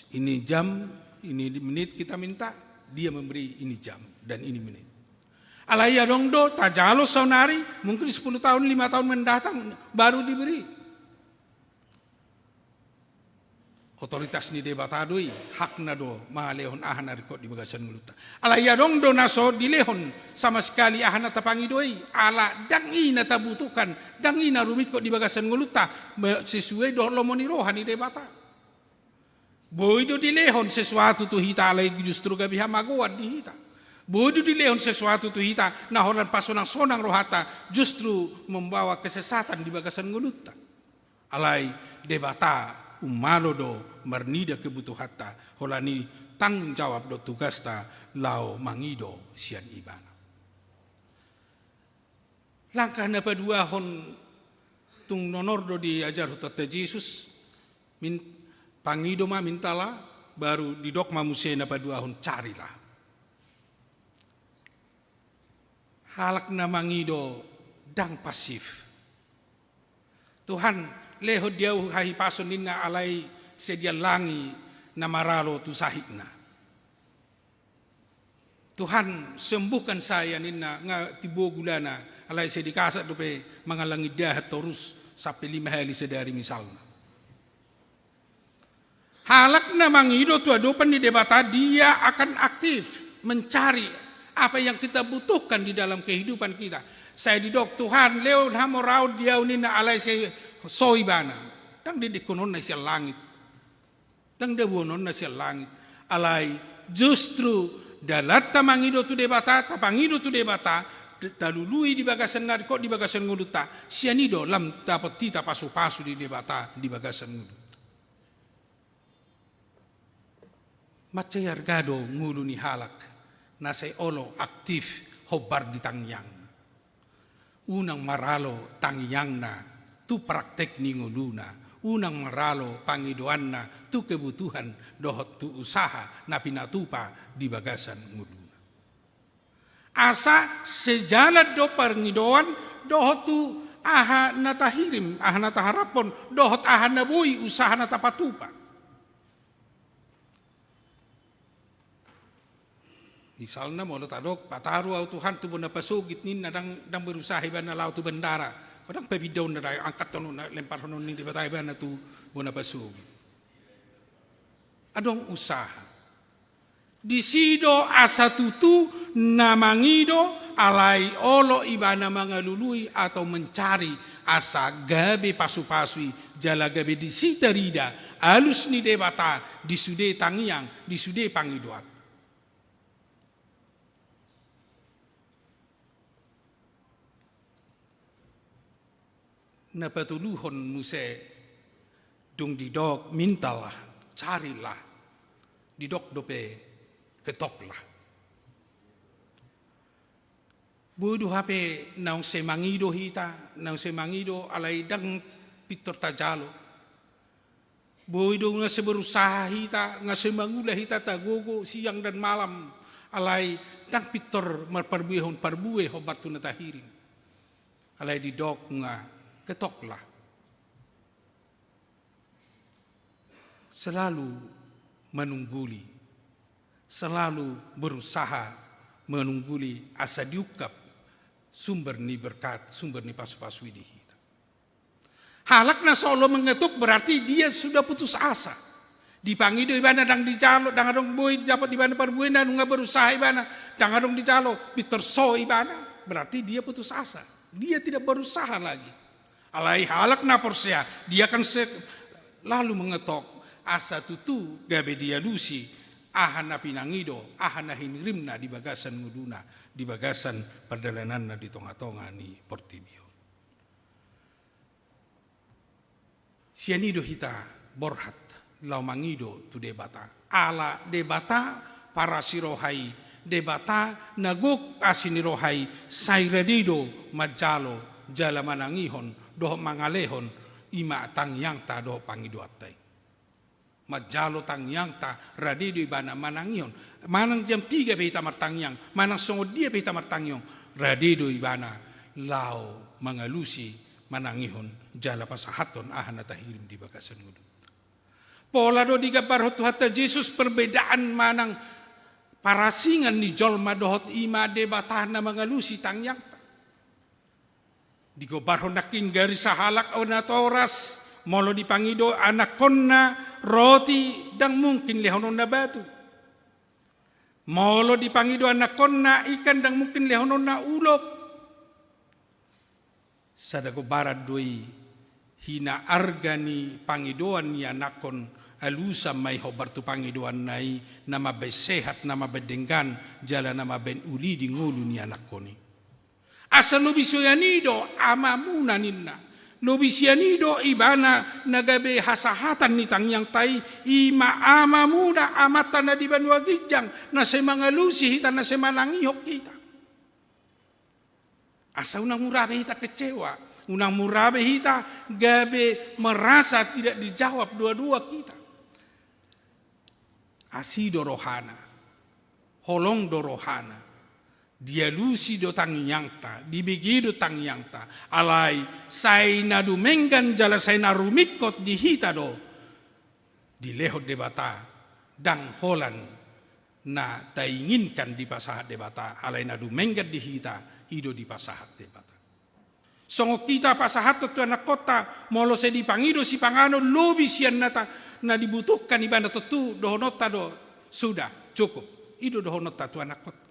Ini jam, ini menit kita minta, dia memberi ini jam dan ini menit. Alaya dong do, tajalo saunari, mungkin 10 tahun, 5 tahun mendatang, baru diberi. Otoritas ni debatadoi, hakna do, mahalehon ahanar kok di bagasan mulut. Alaya dong do naso dilehon, sama sekali ahana tapangidoi, ala dang ina tabutukan, dang ina rumit kok di bagasan mulut, sesuai do lomoni rohani debata. Boy do dilehon sesuatu tu hita alai justru gabi hamagoan di hita. Bodoh dilehon sesuatu tu hita nahoran pasonang-sonang rohata justru membawa kesesatan di bagasan nguluta. Alai debata umalo do mernida kebutuhata holani tanggung jawab do tugasta lao mangido sian ibana. Langkah napa dua hon tung nonor do diajar hutat Yesus pangido ma mintala baru didok mamuse napa dua hon carilah. Halak na mangido dang pasif. Tuhan leho dia hahi pason nina alai sedia langi na maralo tu sahikna. Tuhan sembuhkan saya nina nga tibo gulana alai sedikasa dope mangalangi dahat terus sampai 5 hari sedari misalnya. Halak na mangido tu adopan di debata dia akan aktif mencari apa yang kita butuhkan di dalam kehidupan kita. Saya didok Tuhan leo hamorau dia unina alai se soibana. Tang di dikonon na siya langit. Tang dewonon na siya langit. Alai justru dalat tamangido tu debata, tapangido tu debata, talului di bagasan narko di bagasan nguluta. Siya nido lam dapat tita pasu-pasu di debata di bagasan nguluta. Macayar gado ngulu ni halak. Nasay olo aktif hobar di tangyang. Unang maralo tangyang na tu praktek ni nguluna. Unang maralo pangidoan na tu kebutuhan dohot tu usaha na pinatupa di bagasan nguluna. Asa sejalan do pangidoan dohot tu aha natahirim, aha nataharapon, dohot aha nabuy usaha natapatupa. Misalnya mau tadok pataru au Tuhan tu benda pasugit nin nadang berusaha iban lau tu bendara. Padang pebidaun na angkat tono lempar tono ni di batai iban tu benda pasugit. Adong usaha. Di sido asa tutu namangido alai olo ibana mangalului atau mencari asa gabe pasu-pasui jala gabe di sitarida alus ni debata di sude tangiang di sude pangidoat. Napatuluhon muse dung didok mintalah carilah didok dope ketoklah bodoh hape naung semangido hita naung semangido alai dang pitor tajalo bodoh nga seberusaha hita nga semangula hita tagogo siang dan malam alai dang pitor marparbuehon parbueh hobat tu natahirin alai didok nga ketoklah. Selalu menungguli, selalu berusaha menungguli asa diukap sumber ni berkat, sumber ni pasu-pasu di kita. Halakna solo mengetuk berarti dia sudah putus asa. Dipangido ibana dang dicalo, dang adong boy dapat ibana parbuena nunga berusaha ibana, dang adong dicalo, pitor so ibana, berarti dia putus asa. Dia tidak berusaha lagi. Alai halak na porsea dia akan lalu mengetok asa tutu gabe dia lusi ahana pinangido ahana hinirimna di bagasan nguduna di bagasan perdalananna di tonga-tonga ni Portibio. Sianido hita borhat lau mangido tu debata ala debata para sirohai debata naguk asinirohai sairedido majalo jala manangihon doh mangalehon ima tangyang ta doh pangido atai majalo tangyang ta radido ibana manangihon manang jam 3 behita martangyang manang songod dia behita martangyong radido ibana lau mangalusi manangihon jala pasahaton ahana tahirim di bagasan ngudut. Pola do digabar hotu hatta Yesus perbedaan manang parasingan ni jolma dohot ima debatana mangalusi tangyang. Digobar honakin garis sahalak ona toras molo dipangido anak konna roti dang mungkin lehonona batu. Molo dipangido anak konna ikan dang mungkin lehonona ulok. Sadago barat doi hina argani pangidoan ni anakon alusa mai hobar tu pangidoan nai nama besehat nama bedenggan jala nama ben uli di ngulu ni anakoni asal lo bisuyanido amamuna ninna lo bisiyanido ibana nagabe hasahatan ni tangyang tai ima amamuna amatana di banua gijang na semangalusi hita na semanangihok kita asa unang murabe hita kecewa unang murabe hita gabe merasa tidak dijawab dua-dua kita. Asido rohana, holong do rohana, dialusi do tangyangta, dibegido tangyangta, alai say na dumenggan jala say na rumikot di hita do, dilehot debata, dang holan na tainginkan di pasahat debata, alai na dumenggan di hita, ido di pasahat debata. Songok kita pasahat tu anak kota, molo se dipangido si pangano lobi sian nata, na dibutuhkan ibanda tu dohonota do sudah cukup itu dohonota tu anak kota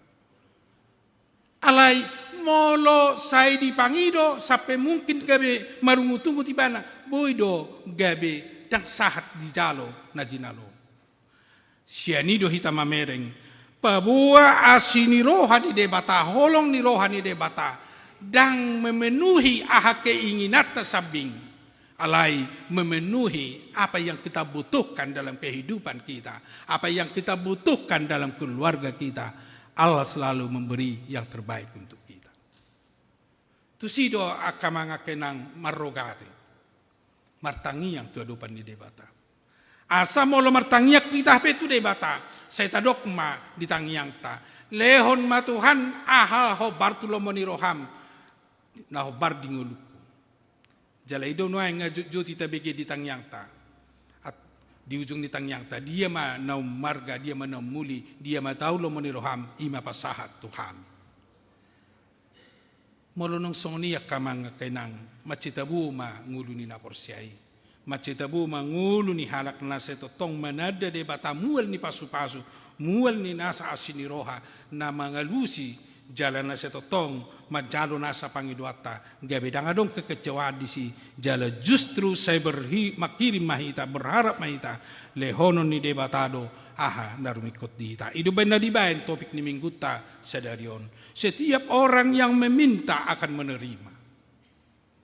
alai molo sai dipangido sampai mungkin gabe marungu-tunggu tibana boido gabe dang sahat di jalo na jinalo sianido hita mamereng pabua asini roha di debata holong ni roha ni debata dang memenuhi aha keinginata sabing alai memenuhi apa yang kita butuhkan dalam kehidupan kita, apa yang kita butuhkan dalam keluarga kita. Allah selalu memberi yang terbaik untuk kita. Tusido akamanga kenang marrogate, martangiang tu adupan di debata. Asa molo martangiak kita pe tu debata, saya tadokma ditangiang ta. Lehon matuhan aha ho bartulomoni roham, na ho bar dingulu. Jala ido noai ngajut kita bege di tangyang ta. Di ujung di tangyang ta. Dia ma naum marga, dia ma naum muli, dia ma tahu lo moni roham, ima pasahat Tuhan. Molo nong songniak kamang kenang, macitabu ma ngulu ni naporsiai. Macitabu ma ngulu ni halak na seto tong manada de bata mual ni pasu-pasu, mual ni nasa asini roha, na mangalusi jalan nasa totong majalo nasa pangiduata gabe dangadong kekecewaan di si jala justru saya makirim mahita berharap mahita lehonon ni debatado aha narumikot di hita idu benda dibayan topik ni mingguta sadarion setiap orang yang meminta akan menerima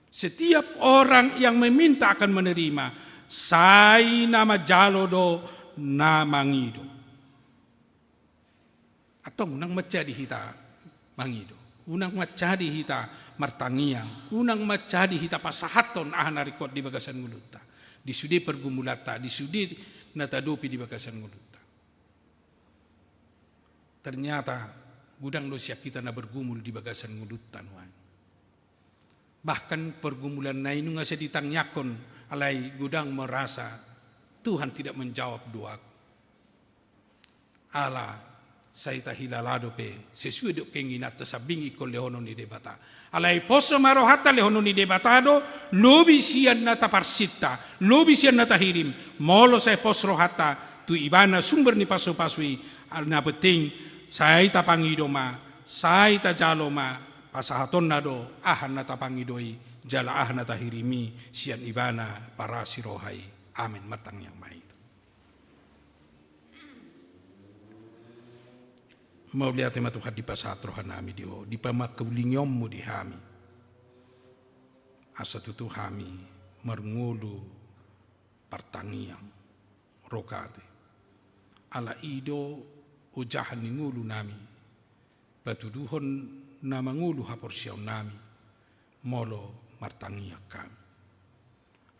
setiap orang yang meminta akan menerima sai nama jalo do namangido atau nang menjadi hita mangido unang macadi hita martangiang unang macadi hita pasahaton ahana rikot di bagasan ngulutta di sudi pergumulata di sudi natadopi di bagasan ngulutta ternyata gudang dosia kita na bergumul di bagasan ngulutta bahkan pergumulan na inu ngase ditangyakon alai gudang merasa Tuhan tidak menjawab doaku Allah saya hilalado pe sesuai dok kenginat sabingi ko lehono ni debata alai poso marohata lehono ni debatado lobi sian nata parsita lobi sian nata hirim molo saya pos rohata tu ibana sumber ni pasu-pasui alna penting saya tapangido ma saya ta jalo ma pasahaton nado ahan nata pangidoi jala ahan nata hirimi sian ibana para sirohai amin matang yang mai Mau lihat tema Tuhan di pasat rohan nami dio, di pamakaulingyommu di hami. Asa tutu hami marngulu partangiang rokate. Ala ido ujahan ni ngulu nami. Batuduhon na mangulu haporsiaw nami. Molo martangiak kami.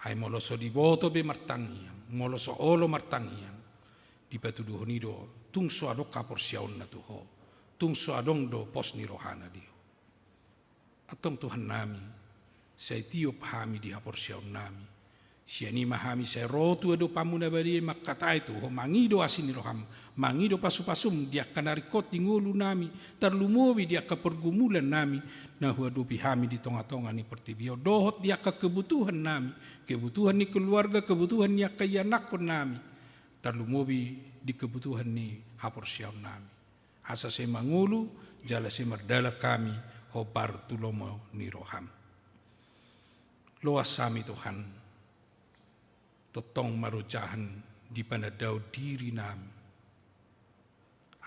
Ay molo so diboto be martangiang, molo so olo martangiang. Di batuduhon ido tung so adok kaporsiaw na tuho. Tung so adong do pos ni rohana dio. Atong Tuhan nami, say tiup hami di haporsiaw nami. Siya ni mahami say rotu ado pamuna bari makata itu ho mangido asin ni roham. Mangido pasupasum dia kanarikot di ngulu nami. Terlumowi dia kepergumulan nami. Nah huadupi hami di tonga-tonga ni pertibio. Dohot dia ke kebutuhan nami. Kebutuhan ni keluarga, kebutuhan ni kayanakon nami. Terlumowi di kebutuhan ni haporsiaw nami. Asa saya mangulu, jala saya merdala kami, hobar tulomo ni roham. Loas sami Tuhan, totong marujahan di panadau diri nami.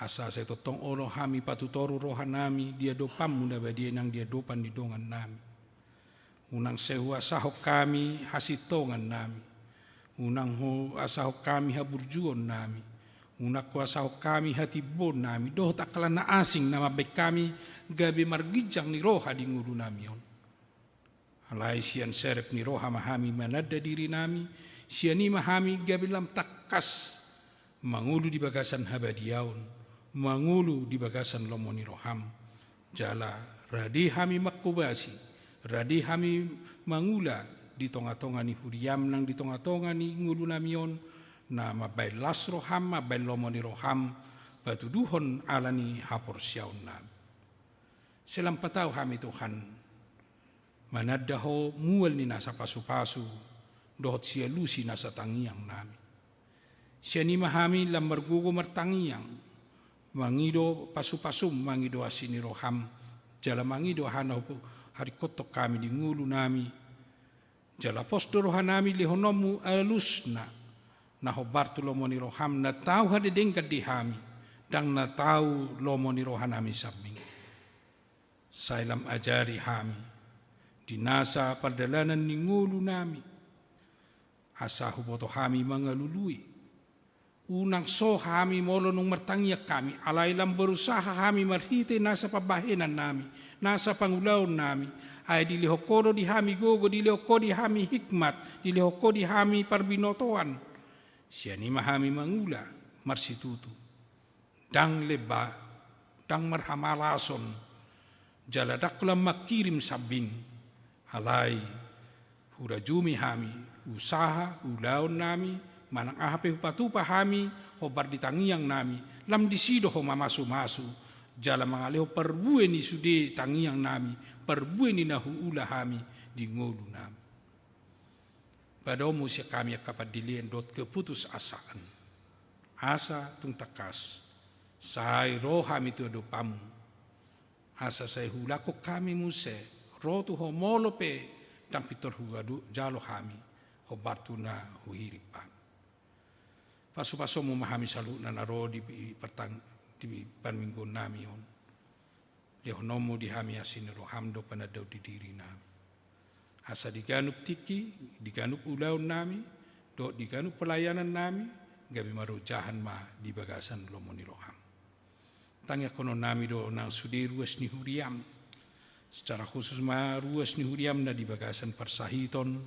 Asa saya totong olo hami patutoru rohan nami, dia dopam muna ba dia nang dia dopan di dongan nami. Unang sewa sahok kami hasitongan nami. Unang ho asahok kami haburjuon nami. Unak kuasahok kami hatibon nami. Doh tak kala na asing nama baik kami gabi margijang ni roha di ngulu nami yon. Alay siyan serep ni roha mahami manada diri nami. Siyan ni mahami gabi lam takas. Mangulu di bagasan habadiyaon. Mangulu di bagasan lomo ni roham. Jala radi hami makubasi. Radi hami mangula di tonga-tonga ni huriam nang di tonga-tonga ni ngulu nami yon. Na mabay las roham, mabay lomo ni roham, batuduhon alani hapor siyaw nami. Selampataw hami Tuhan, manadaho mual ni nasa pasu-pasu, dohot siya lusi nasa tangiang nami. Siya ni mahami lambargugo martangiang, mangido pasu-pasum, mangido asini roham, jala mangido hanaw po harikotok kami di ngulu nami, jala posto rohan nami lihonomu alus na hobartu lomo ni roham na tau hadedengkat di hami dang na tau lomo ni rohan nami sabing. Sailam ajari hami di nasa perdalanan ni ngulu nami. Asa huboto hami mangalului. Unang so hami molo nung martangiak kami. Alailam berusaha hami marhite nasa pabahenan nami. Nasa pangulaon nami. Ay dilihokoro di hami gogo, dilihokoro di hami hikmat, dilihokoro di hami parbinotoan. Siya ni mahami mangula, marsitutu. Dang leba, dang marhamalason. Jaladak lang makirim sabing. Alay, hurajumi hami, usaha, ulaon nami, manang ahape patupa hami, hobar ditangiang nami, lam disido ho mamasu-masu. Jala mangaleho perbuwe ni sude tangiang nami, perbuwe ni nahuula hami di ngulu nami. Padamu siya kami kapadilian dot keputus asaan. Asa tung takas. Say roham itu adopamu. Asa say hulako kami muse. Rotu ho molope. Tampitor hugadu jalo hami. Ho bartuna huhiripan. Pasu-pasu memahami salu na naro di panminggu nami on. Lehonomu di hami asin roham do panadaw di diri nami. Asa diganup tiki, diganup ulaun nami, do diganup pelayanan nami, gabi marujahan ma di bagasan lomo ni roham. Tangya kono nami do nang sudi ruas ni huriam, secara khusus ma ruas ni huriam na di bagasan Parsahiton,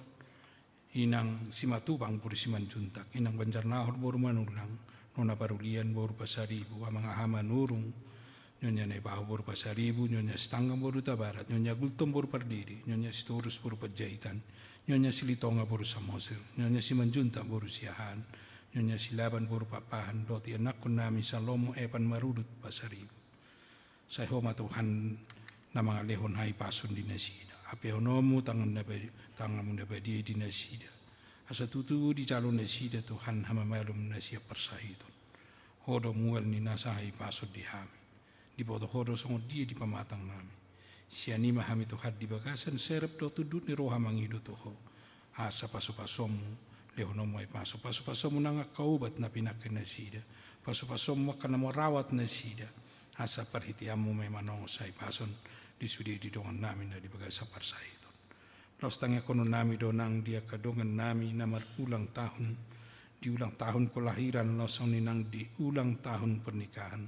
inang simatubang puri simanjuntak, inang Banjarnahor boru manulang, nona parulian boru pasaribu, amang ahama nurung, nyonya Nebaho boru pasaribu, nyonya Setanggang boru Tabarat, nyonya Gultom boru Pardiri, nyonya Sitorus boru Pajahitan, nyonya Silitonga boru Samosir, nyonya Simanjunta boru Siahan, nyonya Silaban boru Papahan, doti anak ko namin sa lomo epan marudut pasaribu. Sa homa Tuhan na mga lehon hay pasun di nasida. Ape honomu tangan mo nabadi di nasida. Asa tutu di calon nasida Tuhan hamamalum nasya Parsahiton. Hodo mual ni nasa hay pasun di hami. Di boto hodo songo dia di pamatang nami. Siya ni mahami Tuhan di bagasan serep do tudut ni roha mangido toho. Asa paso-pasomu lehonomu ay paso-pasomu nang kaubat na pinakin nasida. Paso-pasomu ka na marawat nasida. Asa perhitiamu memang sai pason disudi di dongan nami na di bagai sapar sai itu. Los tangnya kono nami donang dia kadongan nami namar ulang tahun di ulang tahun kelahiran losong ninang di ulang tahun pernikahan.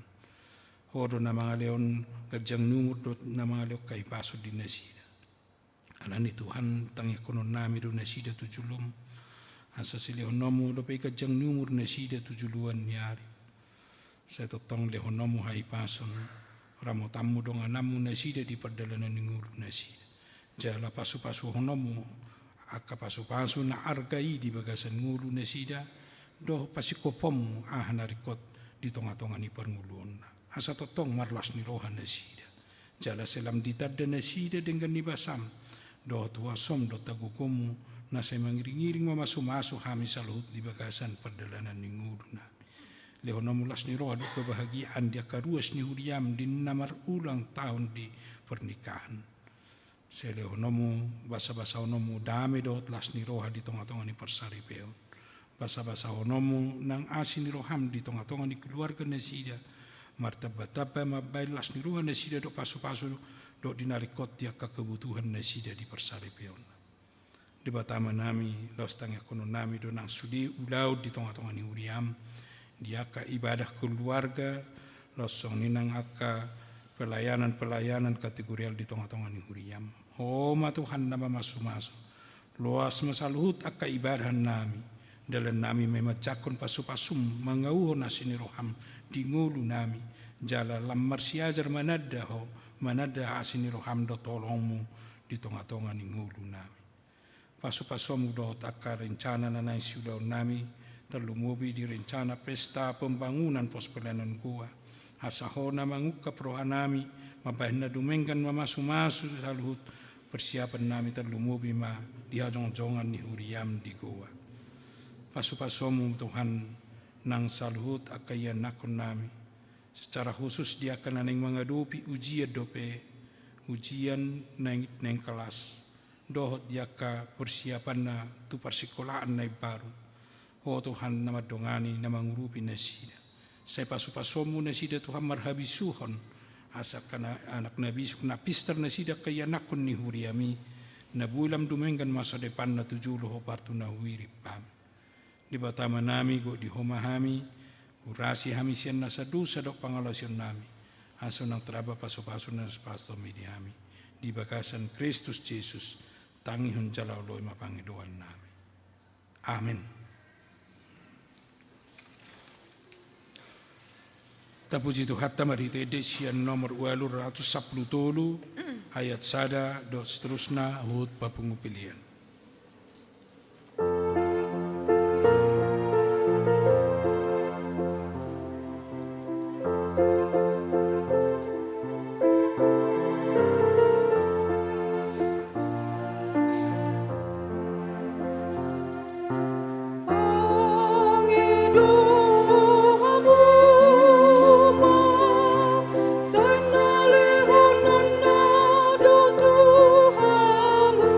Hodo na mga leon gajang numur dot na mga leon kay paso di nasida. Alani Tuhan tangnya kono nami do nasida tujulum. Asa silihonomu do pay gajang numur nasida tujuluan nyari. Saya totong lehonomu hai pason ramo tamu dong anamu nasida di perdalanan ngulu nasida jala pasu-pasu honomu aka pasu-pasu na argai di bagasan ngulu nasida do pasikopomu narikot di tonga-tonga ni pernguluan asa totong marlas ni rohan nasida jala selam ditadda nasida dengan nibasam do tua som do tagukomu na saya mengiring-iring mamasu-masu hami saluhut di bagasan perdalanan ngulu na lehonomu las ni roh kebahagiaan dia karuas ni huriam di namar ulang tahun di pernikahan. Se lehonomu basa-basa honomu dame dot las ni roh di tonga-tonga ni persaripeo. Basa-basa honomu nang asin ni roham di tonga-tonga ni keluarga nasida. Martabat-taba mabail las ni roh nasida do pasu-pasu do dinarikot dia kebutuhan nasida di persaripeo. Di batama nami los tangya kono nami do nang sudi ulau di tonga-tonga ni huriam. Dia ka ibadah keluarga losong ninang aka pelayanan kategorial di tonga-tonga ni huriam. Homa Tuhan nama masu-masu. Luas masaluhut aka ibadah nami. Dalam nami memecahkan pasu-pasum mangauho nasini roham di ngulu nami. Jala lamar siajar manada asini roham do tolongmu di tonga-tonga ni ngulu nami. Pasu-pasum do aka rencana nanai siudaw nami. Terlumubi di rencana pesta pembangunan pos pelayanan gua. Asahona manguka prohanami, mabahna dumengkan mamasu-masu saluhut persiapan nami terlumubi ma dihajong-jongan ni huriam di gua. Pasu-pasumu Tuhan nang saluhut akayan nakon nami. Secara khusus dia akan neng mengadupi ujian dope, ujian neng kelas. Dohot dia ka persiapan na tu persekolahan na baru. Oh Tuhan nama dongani nama ngurupi nasida. Saya pasu-pasumu nasida Tuhan marhabisuhon. Asakan anak nabi sukna pistar nasida kaya nakon ni huriami. Nabulam dumenggan masa depan na tujulo partu na wiripam. Di batama nami go di homahami. Urasi hami sian nasa dosa dok pangalasion nami. Aso nang teraba pasu-pasu na pastor mediami. Di bakasan Kristus Yesus. Tangihon jalaw loy mapangidoan nami. Amin. Tapuji Tuhan tamarite desian nomor 810 ayat sada do seterusna hut papungu pilihan. Sana lehon nana do Tuhamu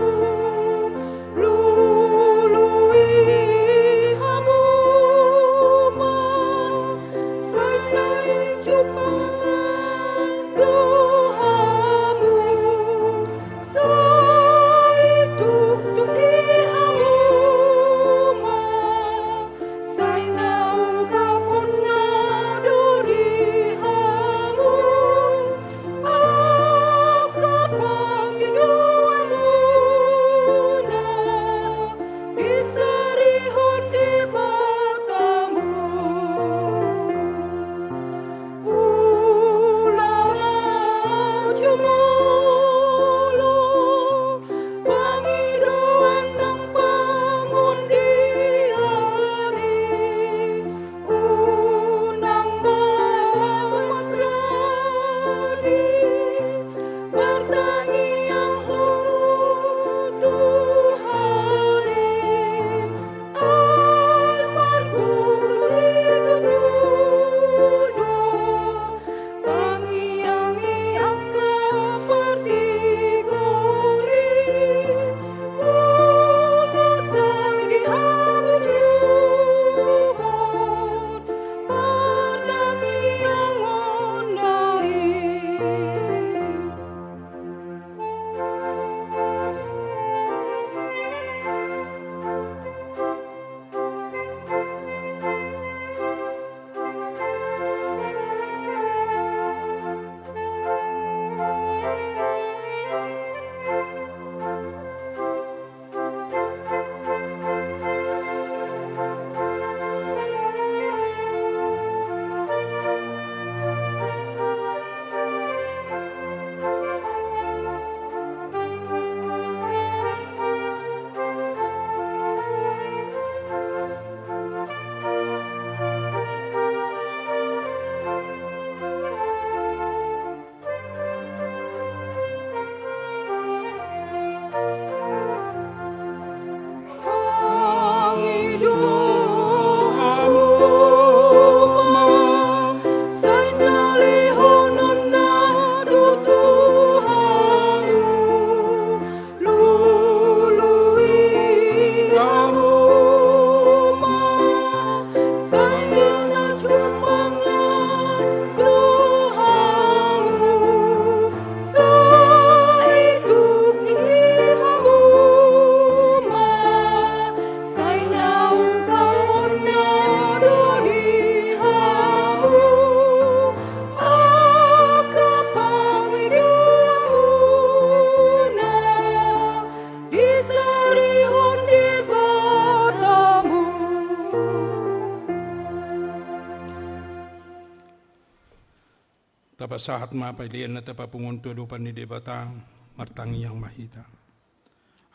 tapasahat mapilian na tapapungon tudupan ni debatang martangi yang mahita.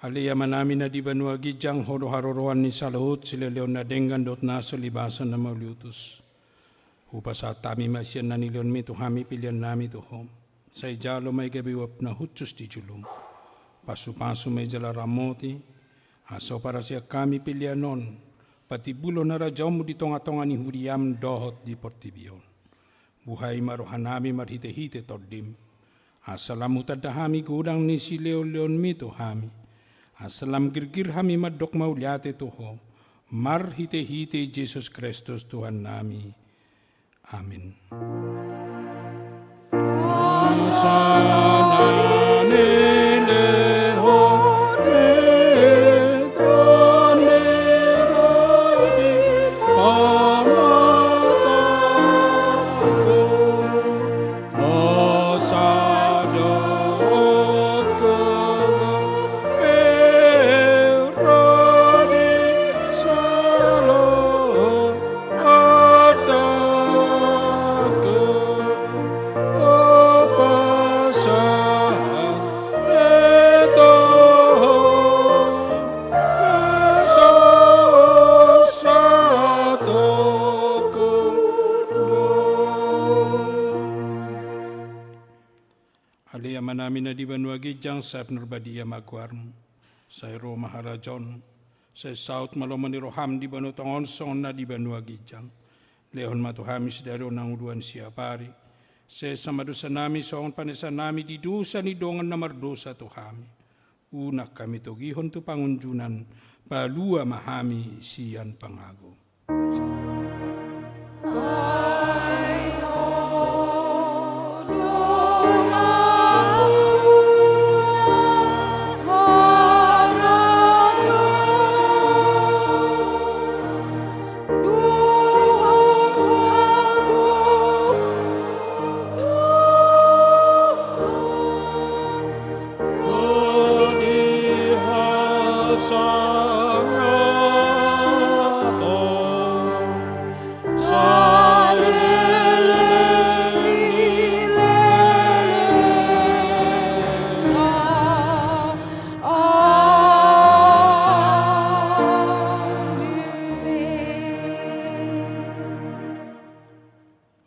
Aliya manami na di banua gijang horo-haroroan ni salahut sila leon na denggan dot nasa libasan na mauliutus. Hupa sa tami masyan na nilion mi tuhami pilihan nami tuhom. Sa ijalo may gabiwap na hutsus di julum. Pasu-pasu may jala ramoti. Aso para siya kami pilihanon. Pati bulo na rajaw mo di tonga-tonga ni huriyam dohot di portibion. Buhay marohanami marhite-hite tordim. Asalamu tadahami gudang ni si leon mi tuhami. Asalam girgir hami madok mauliate tuho. Mar hite-hite Jesus Kristus Tuhan nami. Amin. Manami na di banuagi jang sa Nurbadia Magwarm, sa Iro Maharajon, sa South Maloman ni Roham di banutangon son na di banuagi jang, Leon matuhamis daro ng uluan siya pari, sa samadusa nami soong panesa nami di dusa ni dongan na mardosa tuhami, unak kami tugihon tu pangunjunan, palua mahami siyan pangago.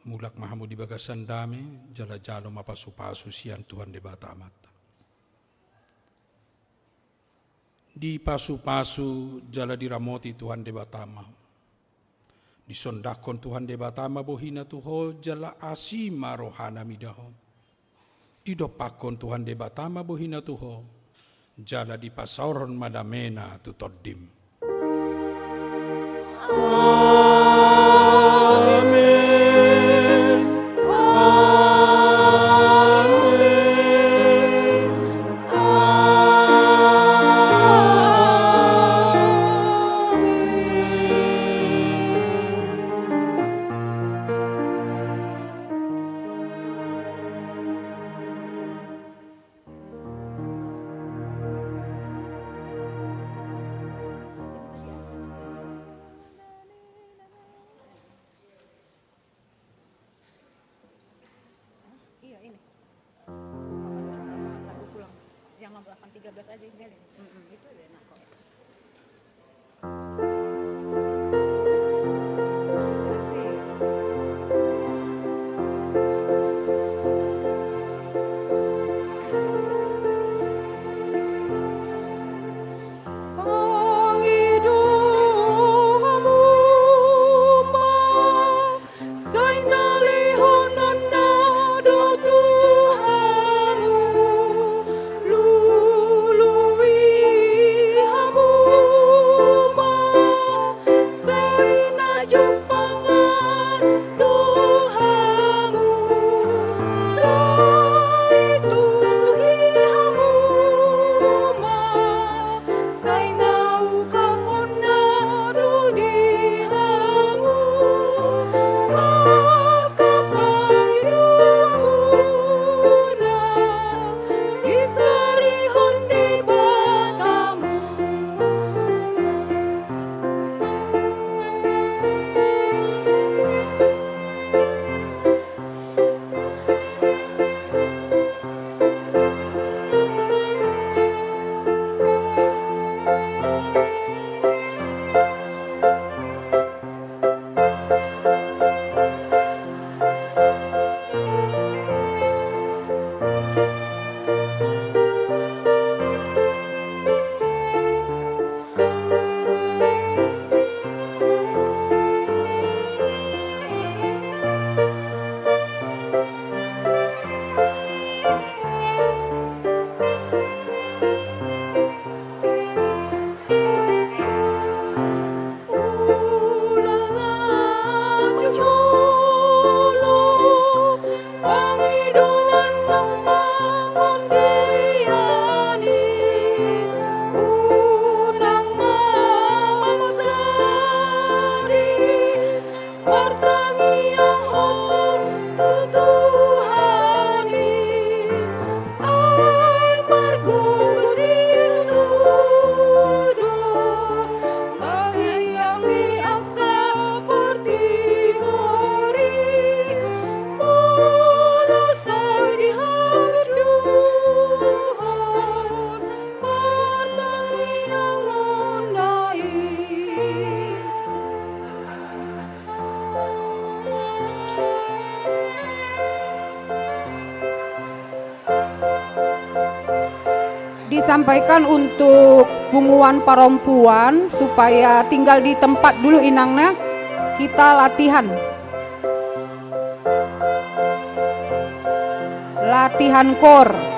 Mulak mahamu di bagasan dami, jala-jalo mapasu-pasu siyan Tuhan de batamat. Di pasu-pasu jala diramoti Tuhan de batama. Di sondakon Tuhan de batama bohina tuho jala asima rohana midaho. Di dopakon Tuhan de batama bohina tuho jala di pasauron madamena tutoddim. Yang 813 aja ini. Itu udah enak kok. Lului disampaikan untuk punguan perempuan supaya tinggal di tempat dulu inangnya. Kita latihan. Latihan kor.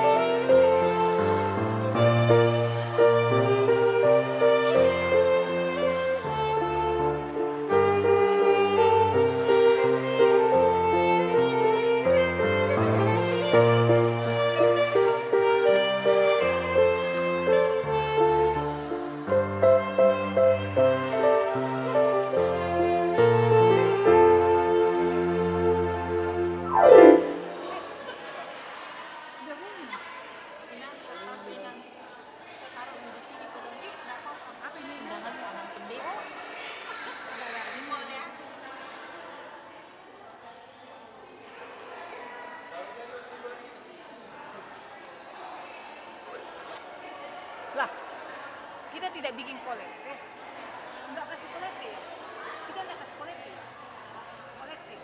Lah, kita tidak bikin kolektif. Enggak kasih kolektif. Kita enggak kasih kolektif. Kolektif.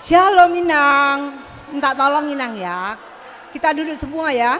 Shalom Inang. Minta tolong Inang ya. Kita duduk semua ya.